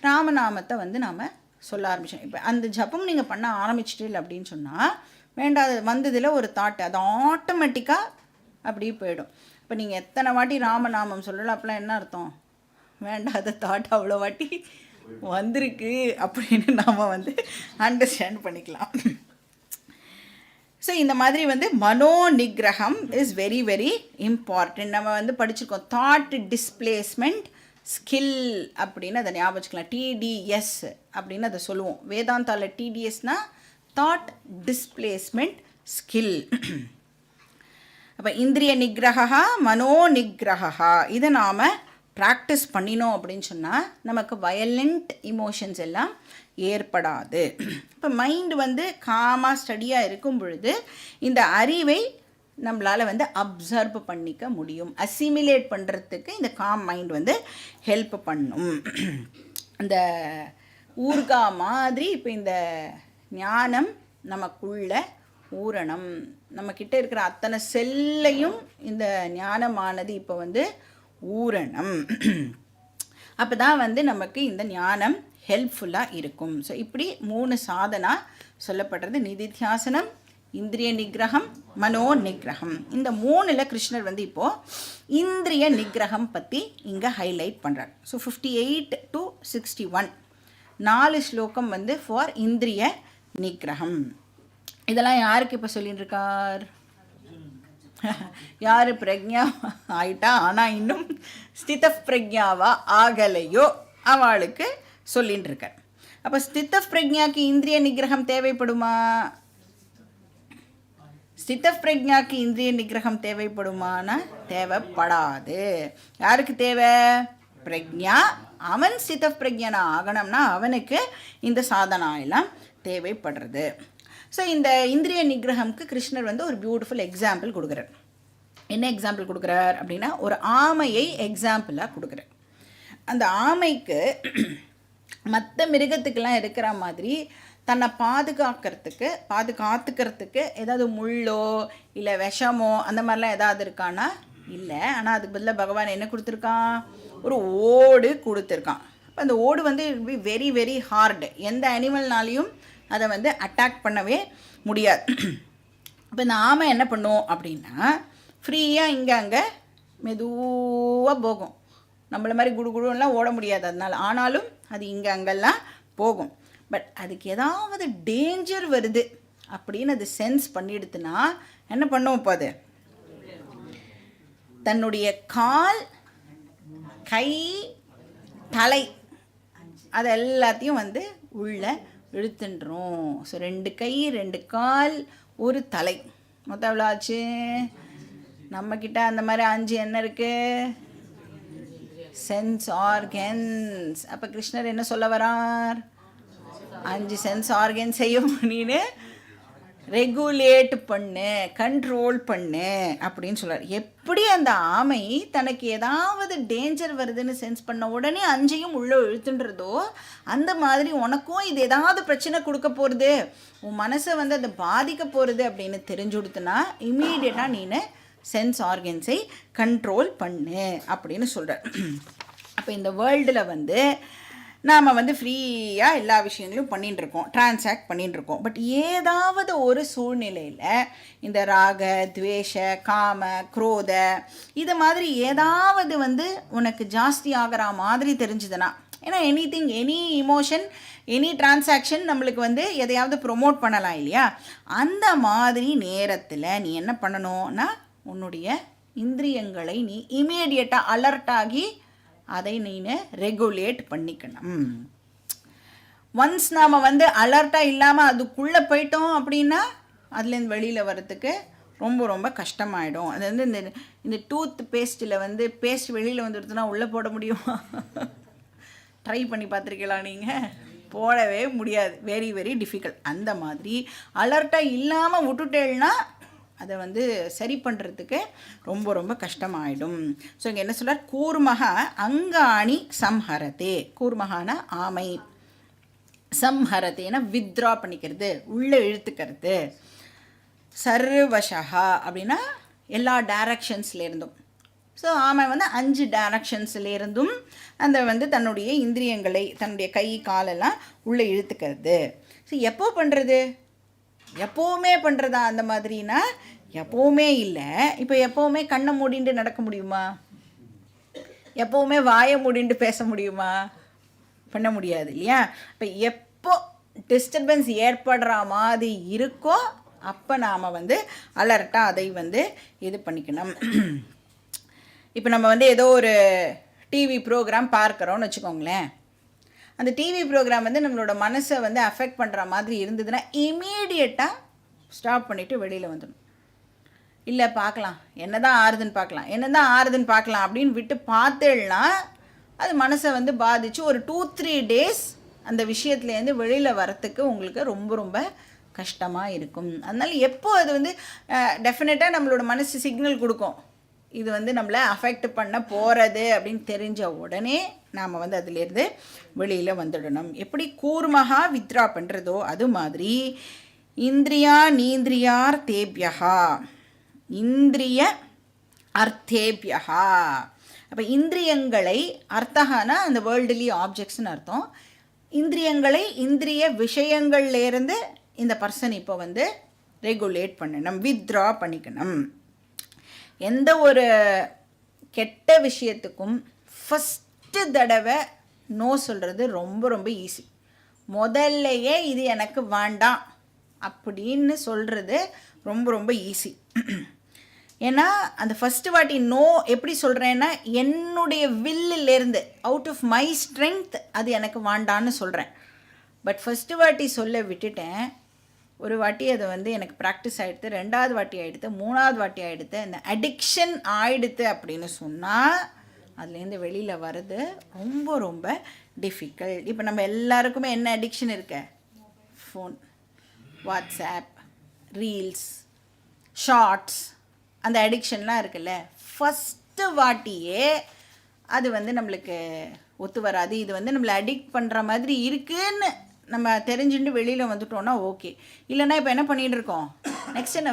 ராமநாமத்தை வந்து நாம் சொல்ல ஆரம்பிச்சோம். இப்போ அந்த ஜபம் நீங்கள் பண்ண ஆரம்பிச்சிட்டு அப்படின்னு சொன்னால் வேண்டாத வந்ததில் ஒரு தாட் அது ஆட்டோமேட்டிக்காக அப்படியே போயிடும். இப்போ நீங்கள் எத்தனை வாட்டி ராமநாமம் சொல்லலாம், அப்போலாம் என்ன அர்த்தம், வேண்டாத தாட் அவ்வளோ வாட்டி வந்திருக்கு அப்படின்னு நாம் வந்து அண்டர்ஸ்டாண்ட் பண்ணிக்கலாம். ஸோ இந்த மாதிரி வந்து மனோ நிகிரகம் இஸ் வெரி வெரி இம்பார்ட்டண்ட். நம்ம வந்து படிச்சிருக்கோம் தாட் டிஸ்பிளேஸ்மெண்ட் ஸ்கில் அப்படின்னு அதை ஞாபகம் வச்சுக்கலாம். டிடிஎஸ் அப்படின்னு அதை சொல்லுவோம். வேதாந்தாவில் டிடிஎஸ்னால் தாட் டிஸ்பிளேஸ்மெண்ட் ஸ்கில். அப்போ இந்திரிய நிகிரகா மனோ நிகிரகா இதை நாம் ப்ராக்டிஸ் பண்ணினோம் அப்படின்னு சொன்னால் நமக்கு வயலண்ட் இமோஷன்ஸ் எல்லாம் ஏற்படாது. இப்போ மைண்டு வந்து காமாக ஸ்டடியாக இருக்கும் பொழுது இந்த அறிவை நம்மளால் வந்து அப்சர்வ் பண்ணிக்க முடியும். அசிமிலேட் பண்ணுறதுக்கு இந்த காம் மைண்ட் வந்து ஹெல்ப் பண்ணும். இந்த ஊர்கா மாதிரி இப்போ இந்த ஞானம் நமக்குள்ள ஊறணும். நம்மக்கிட்ட இருக்கிற அத்தனை செல்லையும் இந்த ஞானமானது இப்போ வந்து ஊறணும். அப்போ தான் வந்து நமக்கு இந்த ஞானம் ஹெல்ப்ஃபுல்லாக இருக்கும். ஸோ இப்படி 3 சாதனா சொல்லப்படுறது. நிதித்தியாசனம், இந்திரிய நிகிரகம், மனோ நிகிரகம். இந்த 3ல் கிருஷ்ணர் வந்து இப்போது இந்திரிய நிகிரகம் பற்றி இங்கே ஹைலைட் பண்ணுறார். ஸோ 58 to 61 4 ஸ்லோகம் வந்து ஃபார் இந்திரிய நிகிரகம். இதெல்லாம் யாருக்கு இப்போ சொல்லிட்டு இருக்கார்? யார் பிரக்ஞா ஆயிட்டா ஆனால் இன்னும் ஸ்தித பிரக்ஞாவா ஆகலையோ அவளுக்கு சொல்லிட்டு இருக்கார். அப்போ ஸ்தித பிரக்ஞாக்கு இந்திரிய நிகிரகம் தேவைப்படுமா? ஸ்தித பிரக்ஞாக்கு இந்திரிய நிகிரகம் தேவைப்படுமானா தேவைப்படாது. யாருக்கு தேவை? பிரக்ஞா. அவன் ஸ்தித பிரக்ஞனா ஆகணும்னா அவனுக்கு இந்த சாதனா எல்லாம் தேவைப்படுறது. ஸோ இந்த இந்திரிய நிகிரகம்க்கு கிருஷ்ணர் வந்து ஒரு பியூட்டிஃபுல் எக்ஸாம்பிள் கொடுக்குறார். என்ன எக்ஸாம்பிள் கொடுக்குறார் அப்படின்னா ஒரு ஆமையை எக்ஸாம்பிளாக கொடுக்குறார். அந்த ஆமைக்கு மற்ற மிருகத்துக்கெல்லாம் இருக்கிற மாதிரி தன்னை பாதுகாத்துக்கிறதுக்கு ஏதாவது முள்ளோ இல்லை விஷமோ அந்த மாதிரிலாம் ஏதாவது இருக்கான்னா இல்லை. ஆனால் அதுக்கு பதிலாக பகவான் என்ன கொடுத்துருக்கான்? ஒரு ஓடு கொடுத்துருக்கான். அப்போ அந்த ஓடு வந்து it be very very hard. எந்த அனிமல்னாலையும் அதை வந்து அட்டாக் பண்ணவே முடியாது. இப்போ இந்த ஆமை என்ன பண்ணும் அப்படின்னா ஃப்ரீயாக இங்கே அங்கே மெதுவாக போகும். நம்மள மாதிரி குடுகுடுலாம் ஓட முடியாது அதனால். ஆனாலும் அது இங்கே அங்கெல்லாம் போகும். பட் அதுக்கு ஏதாவது டேஞ்சர் வருது அப்படின்னு அது சென்ஸ் பண்ணிடுதுன்னா என்ன பண்ணும்? இப்போ அது தன்னுடைய கால், கை, தலை அது எல்லாத்தையும் வந்து உள்ள இழுத்துன்றோம். ஸோ 2 கை, 2 கால், 1 தலை, மொத்தம் எவ்வளோ ஆச்சு? நம்மக்கிட்ட அந்த மாதிரி 5 என்ன இருக்குது? Sense organs. அப்போ கிருஷ்ணர் என்ன சொல்ல வரார்? 5 சென்ஸ் ஆர்கன்ஸையும் நீனு ரெகுலேட் பண்ணு, கண்ட்ரோல் பண்ணு அப்படின்னு சொல்கிறார். எப்படி அந்த ஆமை தனக்கு ஏதாவது டேஞ்சர் வருதுன்னு சென்ஸ் பண்ண உடனே 5ஐயும் உள்ளே இழுத்துன்றதோ அந்த மாதிரி உனக்கும் இது ஏதாவது பிரச்சனை கொடுக்க போகிறது, உன் மனசை வந்து அதை பாதிக்க போகிறது அப்படின்னு தெரிஞ்சு கொடுத்தனா இம்மீடியட்டாக நீனு சென்ஸ் ஆர்கன்ஸை கண்ட்ரோல் பண்ணு அப்படின்னு சொல்கிறார். அப்போ இந்த வேர்ல்டில் வந்து நாம் வந்து ஃப்ரீயாக எல்லா விஷயங்களும் பண்ணிகிட்டுருக்கோம், டிரான்சாக்ட் பண்ணிகிட்டுருக்கோம். பட் ஏதாவது ஒரு சூழ்நிலையில் இந்த ராக, துவேஷ, காம, குரோத இது மாதிரி ஏதாவது வந்து உனக்கு ஜாஸ்தி ஆகிற மாதிரி தெரிஞ்சுதுன்னா, ஏன்னா எனி இமோஷன், எனி டிரான்சாக்ஷன் நம்மளுக்கு வந்து எதையாவது ப்ரொமோட் பண்ணலாம் இல்லையா? அந்த மாதிரி நேரத்தில் நீ என்ன பண்ணணும்னா உன்னுடைய இந்திரியங்களை நீ இமீடியட்டாக அலர்ட்டாகி அதை நீ ரெகுலேட் பண்ணிக்கணும். ஒன்ஸ் நாம் வந்து அலர்ட்டாக இல்லாமல் அதுக்குள்ளே போயிட்டோம் அப்படின்னா அதுலேருந்து வெளியில் வர்றதுக்கு ரொம்ப ரொம்ப கஷ்டமாயிடும். அது வந்து இந்த டூத் பேஸ்ட்டில் வந்து பேஸ்ட் வெளியில் வந்துடுதுன்னா உள்ளே போட முடியுமா? ட்ரை பண்ணி பார்த்துருக்கீங்களா நீங்கள்? போடவே முடியாது. Very very difficult. அந்த மாதிரி அலர்ட்டாக இல்லாமல் விட்டுட்டேன்னா அதை வந்து சரி பண்ணுறதுக்கு ரொம்ப ரொம்ப கஷ்டமாயிடும். ஸோ இங்கே என்ன சொல்கிறார், கூர்மகா அங்காணி சம்ஹரத்தே, கூர்மகான ஆமை, சம்ஹரத்தேனா வித்ரா பண்ணிக்கிறது, உள்ளே இழுத்துக்கிறது, சர்வஷா அப்படின்னா எல்லா டைரக்ஷன்ஸ்லேருந்தும். ஸோ ஆமை வந்து 5 டைரக்ஷன்ஸ்லேருந்தும் அந்த வந்து தன்னுடைய இந்திரியங்களை, தன்னுடைய கை காலெல்லாம் உள்ளே இழுத்துக்கிறது. ஸோ எப்போ பண்ணுறது, எப்போவுமே பண்ணுறதா அந்த மாதிரினா எப்போவுமே இல்லை. இப்போ எப்போவுமே கண்ணை மூடிண்டு நடக்க முடியுமா, எப்போவுமே வாயை மூடிண்டு பேச முடியுமா, பண்ண முடியாது இல்லையா. இப்போ எப்போ டிஸ்டர்பன்ஸ் ஏற்படுற மாதிரி இருக்கோ அப்போ நாம் வந்து அலர்ட்டாக அதை வந்து இது பண்ணிக்கணும். இப்போ நம்ம வந்து ஏதோ ஒரு டிவி ப்ரோக்ராம் பார்க்குறோன்னு வச்சுக்கோங்களேன். அந்த டிவி ப்ரோக்ராம் வந்து நம்மளோட மனசை வந்து அஃபெக்ட் பண்ணுற மாதிரி இருந்ததுன்னா இமீடியட்டாக ஸ்டாப் பண்ணிவிட்டு வெளியில் வந்துடணும். இல்லை பார்க்கலாம், என்ன தான் ஆறுதுன்னு பார்க்கலாம் அப்படின்னு விட்டு பார்த்தேன்னா அது மனசை வந்து பாதித்து ஒரு 2-3 days அந்த விஷயத்துலேருந்து வெளியில் வரத்துக்கு உங்களுக்கு ரொம்ப ரொம்ப கஷ்டமாக இருக்கும். அதனால் எப்போ அது வந்து டெஃபினட்டாக நம்மளோட மனசு சிக்னல் கொடுக்கும், இது வந்து நம்மளை அஃபெக்ட் பண்ண போகிறது அப்படின்னு தெரிஞ்ச உடனே நாம் வந்து அதிலேருந்து வெளியில் வந்துடணும். எப்படி கூர்மகா வித்ரா பண்ணுறதோ அது மாதிரி இந்திரியா நீந்திரியார் தேபியகா, இந்திரிய அர்த்தேபியகா. அப்போ இந்திரியங்களை, அர்த்தகானா அந்த வேர்ல்டுலி ஆப்ஜெக்ட்ஸ்னு அர்த்தம், இந்திரியங்களை இந்திரிய விஷயங்கள்லேருந்து இந்த பர்சன் இப்போ வந்து ரெகுலேட் பண்ணணும், வித்ரா பண்ணிக்கணும். எந்த ஒரு கெட்ட விஷயத்துக்கும் ஃபஸ்ட்டு தடவை நோ சொல்கிறது ரொம்ப ரொம்ப ஈஸி. முதல்லையே இது எனக்கு வேண்டாம் அப்படின்னு சொல்கிறது ரொம்ப ரொம்ப ஈஸி. ஏன்னா அந்த ஃபஸ்ட்டு வாட்டி நோ எப்படி சொல்கிறேன்னா என்னுடைய வில்லிலேருந்து, அவுட் ஆஃப் மை ஸ்ட்ரென்த் அது எனக்கு வேண்டான்னு சொல்கிறேன். பட் ஃபஸ்ட்டு வாட்டி சொல்ல விட்டுட்டேன், ஒரு வாட்டி அது வந்து எனக்கு ப்ராக்டிஸ் ஆகிடுது, 2வது வாட்டி ஆகிடுது, 3வது வாட்டி ஆகிடுது, இந்த அடிக்ஷன் ஆகிடுது அப்படின்னு சொன்னால் அதுலேருந்து வெளியில் வர்றது ரொம்ப ரொம்ப டிஃபிகல்ட். இப்போ நம்ம எல்லாருக்குமே என்ன அடிக்ஷன் இருக்க, ஃபோன், வாட்ஸ்ஆப், ரீல்ஸ், ஷார்ட்ஸ், அந்த அடிக்ஷன்லாம் இருக்குல்ல. ஃபஸ்ட்டு வாட்டியே அது வந்து நம்மளுக்கு ஒத்து வராது. இது வந்து நம்மளை அடிக்ட் பண்ணுற மாதிரி இருக்குன்னு நம்ம தெரிஞ்சுட்டு வெளியில் வந்துட்டோன்னா ஓகே. இல்லைன்னா இப்போ என்ன பண்ணிகிட்டு இருக்கோம், நெக்ஸ்ட் என்ன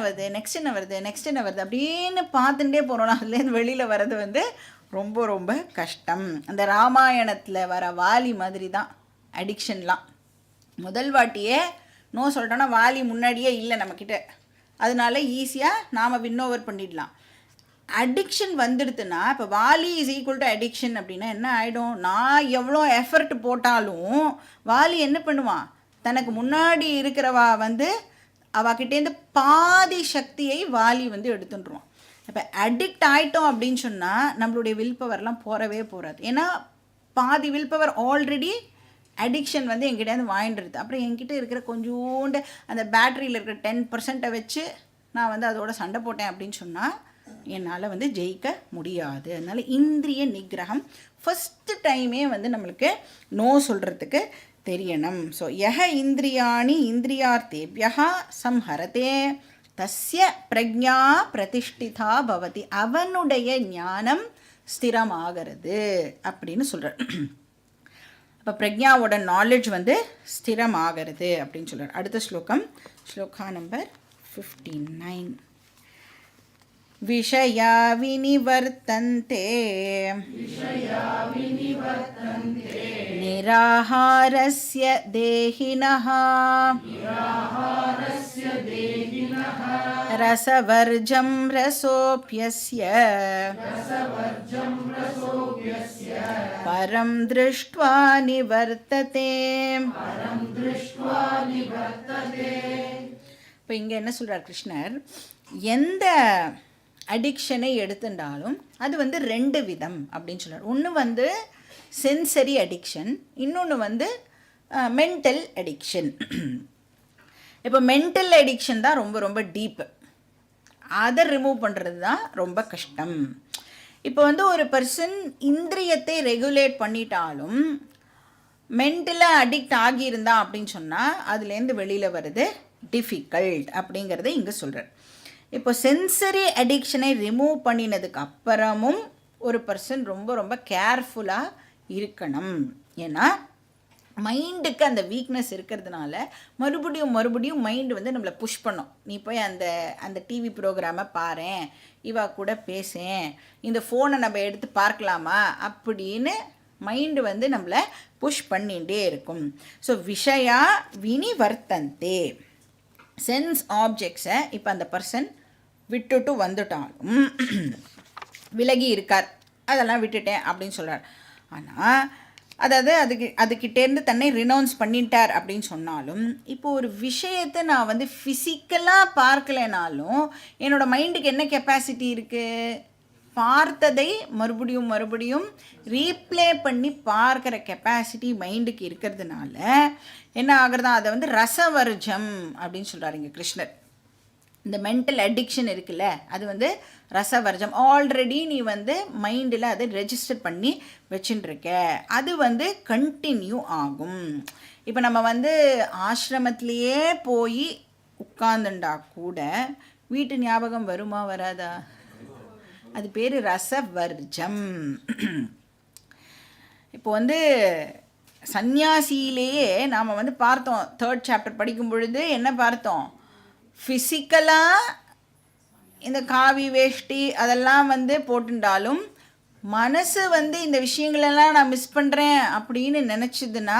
வருது அப்படின்னு பார்த்துட்டே போகிறோன்னா அதுலேருந்து வெளியில் வர்றது வந்து ரொம்ப ரொம்ப கஷ்டம். அந்த ராமாயணத்தில் வர வாலி மாதிரி தான் அடிக்ஷன்லாம். முதல் வாட்டியே நோ சொல்லிட்டோன்னா வாலி முன்னாடியே இல்லை நம்மக்கிட்ட, அதனால ஈஸியாக நாம் வின் ஓவர் பண்ணிடலாம். அடிக்ஷன் வந்துடுதுன்னா இப்போ வாலி இஸ் ஈக்குவல் டு அடிக்ஷன் அப்படின்னா என்ன ஆகிடும், நான் எவ்வளோ எஃபர்ட் போட்டாலும் வாலி என்ன பண்ணுவான், தனக்கு முன்னாடி இருக்கிறவா வந்து அவகிட்டேருந்து பாதி சக்தியை வாலி வந்து எடுத்துட்டுருவான். இப்போ அடிக்ட் ஆகிட்டோம் அப்படின்னு சொன்னால் நம்மளுடைய வில் பவர்லாம் போகவே போகாது. ஏன்னா பாதி வில் பவர் ஆல்ரெடி அடிக்ஷன் வந்து என்கிட்டேருந்து வாங்கிடுறது. அப்புறம் என்கிட்ட இருக்கிற கொஞ்சோண்டு அந்த பேட்டரியில் இருக்கிற 10% வச்சு நான் வந்து அதோட சண்டை போட்டேன் அப்படின்னு சொன்னால் என்னால் வந்து ஜெயிக்க முடியாது. அதனால் இந்திரிய நிகிரகம் ஃபஸ்ட்டு டைமே வந்து நம்மளுக்கு நோ சொல்கிறதுக்கு தெரியணும். ஸோ யஹ இந்திரியாணி இந்திரியார்த்தேபியா சம்ஹரதே தஸ்ய பிரக்ஞா பிரதிஷ்டிதா பவதி, அவனுடைய ஞானம் ஸ்திரமாகிறது அப்படின்னு சொல்கிறார். அப்போ பிரக்ஞாவோட நாலேஜ் வந்து ஸ்திரமாகிறது அப்படின்னு சொல்கிறார். அடுத்த ஸ்லோகம், ஸ்லோகா நம்பர் 59. விஷயா வினிவர்த்தந்தே நிராஹாரஸ்ய தேஹினஹ ரசவர்ஜம் ரசோப்யஸ்ய பரம் திருஷ்ட்வா நிவர்த்ததே. இப்போ இங்கே என்ன சொல்கிறார் கிருஷ்ணர், எந்த அடிக்ஷனை எடுத்துட்டாலும் அது வந்து 2 விதம் அப்படின்னு சொல்கிறார். ஒன்று வந்து சென்சரி அடிக்ஷன், இன்னொன்று வந்து மென்டல் அடிக்ஷன். இப்போ மென்டல் அடிக்ஷன் தான் ரொம்ப ரொம்ப டீப்பு, அதை ரிமூவ் பண்ணுறது தான் ரொம்ப கஷ்டம். இப்போ வந்து ஒரு பர்சன் இந்திரியத்தை ரெகுலேட் பண்ணிட்டாலும் மென்டலாக அடிக்ட் ஆகியிருந்தா அப்படின்னு சொன்னால் அதுலேருந்து வெளியில் வருது டிஃபிகல்ட் அப்படிங்கிறத இங்கே சொல்கிறார். இப்போ சென்சரி அடிக்ஷனை ரிமூவ் பண்ணினதுக்கு அப்புறமும் ஒரு பர்சன் ரொம்ப ரொம்ப கேர்ஃபுல்லாக இருக்கணும். ஏன்னா மைண்டுக்கு அந்த வீக்னஸ் இருக்கிறதுனால மறுபடியும் மைண்டு வந்து நம்மளை புஷ் பண்ணும். நீ போய் அந்த டிவி ப்ரோக்ராமை பாரேன், இவா கூட பேசேன், இந்த ஃபோனை நம்ம எடுத்து பார்க்கலாமா அப்படின்னு மைண்டு வந்து நம்மளை புஷ் பண்ணிகிட்டே இருக்கும். ஸோ விஷயா வினிவர்த்தந்தே, சென்ஸ் ஆப்ஜெக்ட்ஸை இப்போ அந்த பர்சன் விட்டுட்டு வந்துட்டாலும் விலகி இருக்கார், அதெல்லாம் விட்டுட்டேன் அப்படின்னு சொல்கிறார். ஆனால் அதாவது அதுக்கிட்டேருந்து தன்னை ரினவுன்ஸ் பண்ணிட்டார் அப்படின்னு சொன்னாலும், இப்போது ஒரு விஷயத்தை நான் வந்து ஃபிசிக்கலாக பார்க்கலைனாலும் என்னோடய மைண்டுக்கு என்ன கெப்பாசிட்டி இருக்குது, பார்த்ததை மறுபடியும் ரீப்ளே பண்ணி பார்க்குற கெப்பாசிட்டி மைண்டுக்கு இருக்கிறதுனால என்ன ஆகுறதா, அதை வந்து ரசவர்ஜம் அப்படின்னு சொல்கிறார் இங்கே கிருஷ்ணர். இந்த மென்டல் அடிக்ஷன் இருக்குல்ல, அது வந்து ரசவர்ஜம். ஆல்ரெடி நீ வந்து மைண்டில் அதை ரெஜிஸ்டர் பண்ணி வச்சுட்டுருக்க, அது வந்து கண்டினியூ ஆகும். இப்போ நம்ம வந்து ஆசிரமத்திலேயே போய் உட்கார்ந்துண்டா கூட வீட்டு ஞாபகம் வருமா வராதா? அது பேர் ரசவர்ஜம். இப்போ வந்து சந்நியாசியிலேயே நாம் வந்து பார்த்தோம், 3rd சாப்டர் படிக்கும் பொழுது என்ன பார்த்தோம், ஃபிசிக்கலாக இந்த காவி வேஷ்டி அதெல்லாம் வந்து போட்டுட்டாலும் மனசு வந்து இந்த விஷயங்களெல்லாம் நான் மிஸ் பண்ணுறேன் அப்படின்னு நினச்சிதுன்னா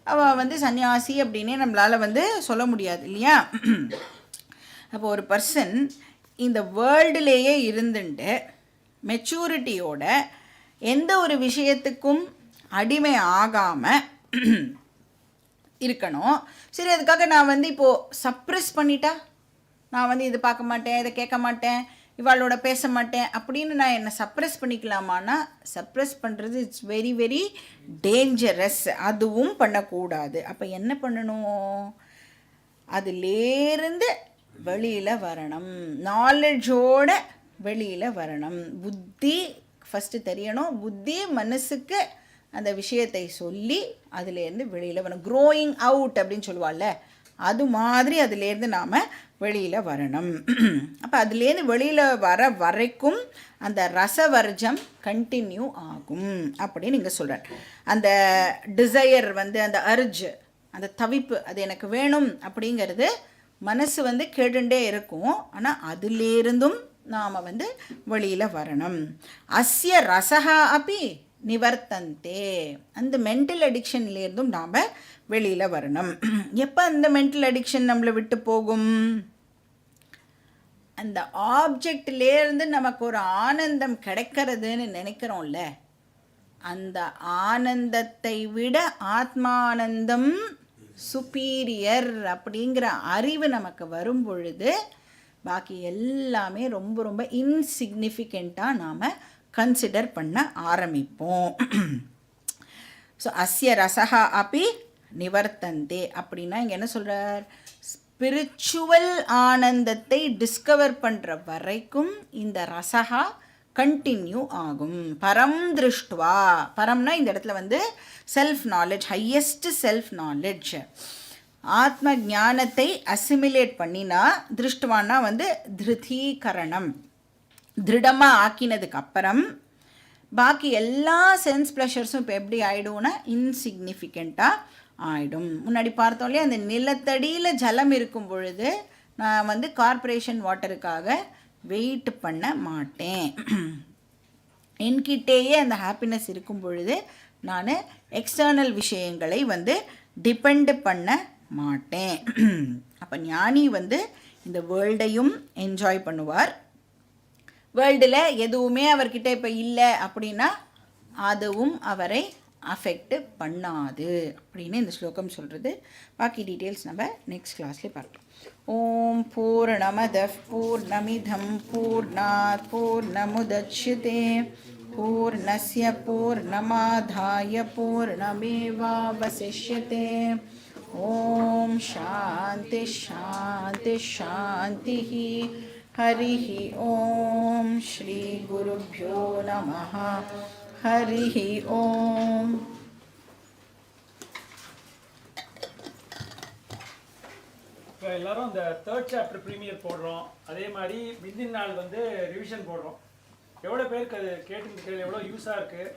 அவள் வந்து சன்னியாசி அப்படின்னே நம்மளால் வந்து சொல்ல முடியாது இல்லையா? அப்போ ஒரு பர்சன் இந்த வேர்ல்டுலேயே இருந்துட்டு மெச்சூரிட்டியோட எந்த ஒரு விஷயத்துக்கும் அடிமை ஆகாமல் இருக்கணும். சரி, அதுக்காக நான் வந்து இப்போது சப்ரெஸ் பண்ணிட்டா, நான் வந்து இது பார்க்க மாட்டேன், இதை கேட்க மாட்டேன், இவாளோட பேச மாட்டேன் அப்படின்னு நான் என்னை சப்ரெஸ் பண்ணிக்கலாமான்னா, சப்ரெஸ் பண்ணுறது இட்ஸ் வெரி வெரி டேஞ்சரஸ். அதுவும் பண்ணக்கூடாது. அப்போ என்ன பண்ணணும், அதுலேருந்து வெளியில் வரணும், நாலேஜோட வெளியில் வரணும். புத்தி ஃபஸ்ட்டு தெரியணும், புத்தி மனசுக்கு அந்த விஷயத்தை சொல்லி அதுலேருந்து வெளியில் வரணும். க்ரோயிங் அவுட் அப்படின்னு சொல்லுவாள்ல, அது மாதிரி அதுலேருந்து நாம் வெளியில் வரணும். அப்போ அதுலேருந்து வெளியில் வர வரைக்கும் அந்த ரசவர்ஜம் கண்டினியூ ஆகும் அப்படின்னு நீங்கள் சொல்கிறார். அந்த டிசையர் வந்து அந்த அர்ஜ், அந்த தவிப்பு, அது எனக்கு வேணும் அப்படிங்கிறது மனசு வந்து கேட்டுண்டே இருக்கும். ஆனால் அதுலேருந்தும் நாம் வந்து வெளியில் வரணும். அஸ்ய ரசஹா அப்படி நிவர்த்தந்தே, அந்த மென்டல் அடிக்ஷன்லேருந்தும் நாம் வெளியில் வரணும். எப்போ அந்த மென்டல் அடிக்ஷன் நம்மளை விட்டு போகும், அந்த ஆப்ஜெக்ட்லேருந்து நமக்கு ஒரு ஆனந்தம் கிடைக்கிறதுன்னு நினைக்கிறோம்ல, அந்த ஆனந்தத்தை விட ஆத்மானந்தம் சுப்பீரியர் அப்படிங்கிற அறிவு நமக்கு வரும் பொழுது பாக்கி எல்லாமே ரொம்ப ரொம்ப இன்சிக்னிஃபிகண்ட்டாக நாம் கன்சிடர் பண்ண ஆரம்பிப்போம். ஸோ அஸ்ய ரசஹா அப்படி நிவர்த்தந்தே அப்படின்னா இங்கே என்ன சொல்கிறார், ஸ்பிரிச்சுவல் ஆனந்தத்தை டிஸ்கவர் பண்ணுற வரைக்கும் இந்த ரசஹா கண்டினியூ ஆகும். பரம் திருஷ்டுவா, பரம்னா இந்த இடத்துல வந்து self knowledge, highest self knowledge, ஆத்ம ஞானத்தை அசிமிலேட் பண்ணினா, திருஷ்டுவான்னா வந்து திருதீகரணம், திருடமாக ஆக்கினதுக்கு அப்புறம் பாக்கி எல்லா சென்ஸ் ப்ளஷர்ஸும் இப்போ எப்படி ஆகிடும்னா இன்சிக்னிஃபிகண்ட்டாக ஆகிடும். முன்னாடி பார்த்தோம் இல்லையா, அந்த நிலத்தடியில் ஜலம் இருக்கும் பொழுது நான் வந்து கார்ப்பரேஷன் வாட்டருக்காக வெயிட் பண்ண மாட்டேன், என்கிட்டேயே அந்த ஹாப்பினஸ் இருக்கும் பொழுது நான் எக்ஸ்டர்னல் விஷயங்களை வந்து டிபெண்ட் பண்ண மாட்டேன். அப்போ ஞானி வந்து இந்த வேர்ல்டையும் என்ஜாய் பண்ணுவார், வேர்ல்டில் எதுவுமே அவர்கிட்ட இப்போ இல்லை அப்படின்னா அதுவும் அவரை அஃபெக்ட் பண்ணாது அப்படின்னு இந்த ஸ்லோகம் சொல்கிறது. பாக்கி டீட்டெயில்ஸ் நம்ம நெக்ஸ்ட் கிளாஸ்லேயே பார்க்கலாம். ஓம் பூர்ணமதః பூர்ணமிதம் பூர்ணாத் பூர்ணமுதச்யதே பூர்ணஸ்ய பூர்ணமாதாய பூர்ணமேவாவசிஷ்யதே. ஓம் சாந்தி சாந்தி சாந்தி. हरिः ॐ श्री गुरुभ्यो नमः. हरिः ॐ. இப்போ எல்லாரும் அந்த தேர்ட் சாப்டர் ப்ரீமியர் போடுறோம், அதே மாதிரி முந்தின நாள் வந்து ரிவிஷன் போடுறோம். எவ்வளோ பேருக்கு அது கேட்டு எவ்வளோ யூஸாக இருக்குது,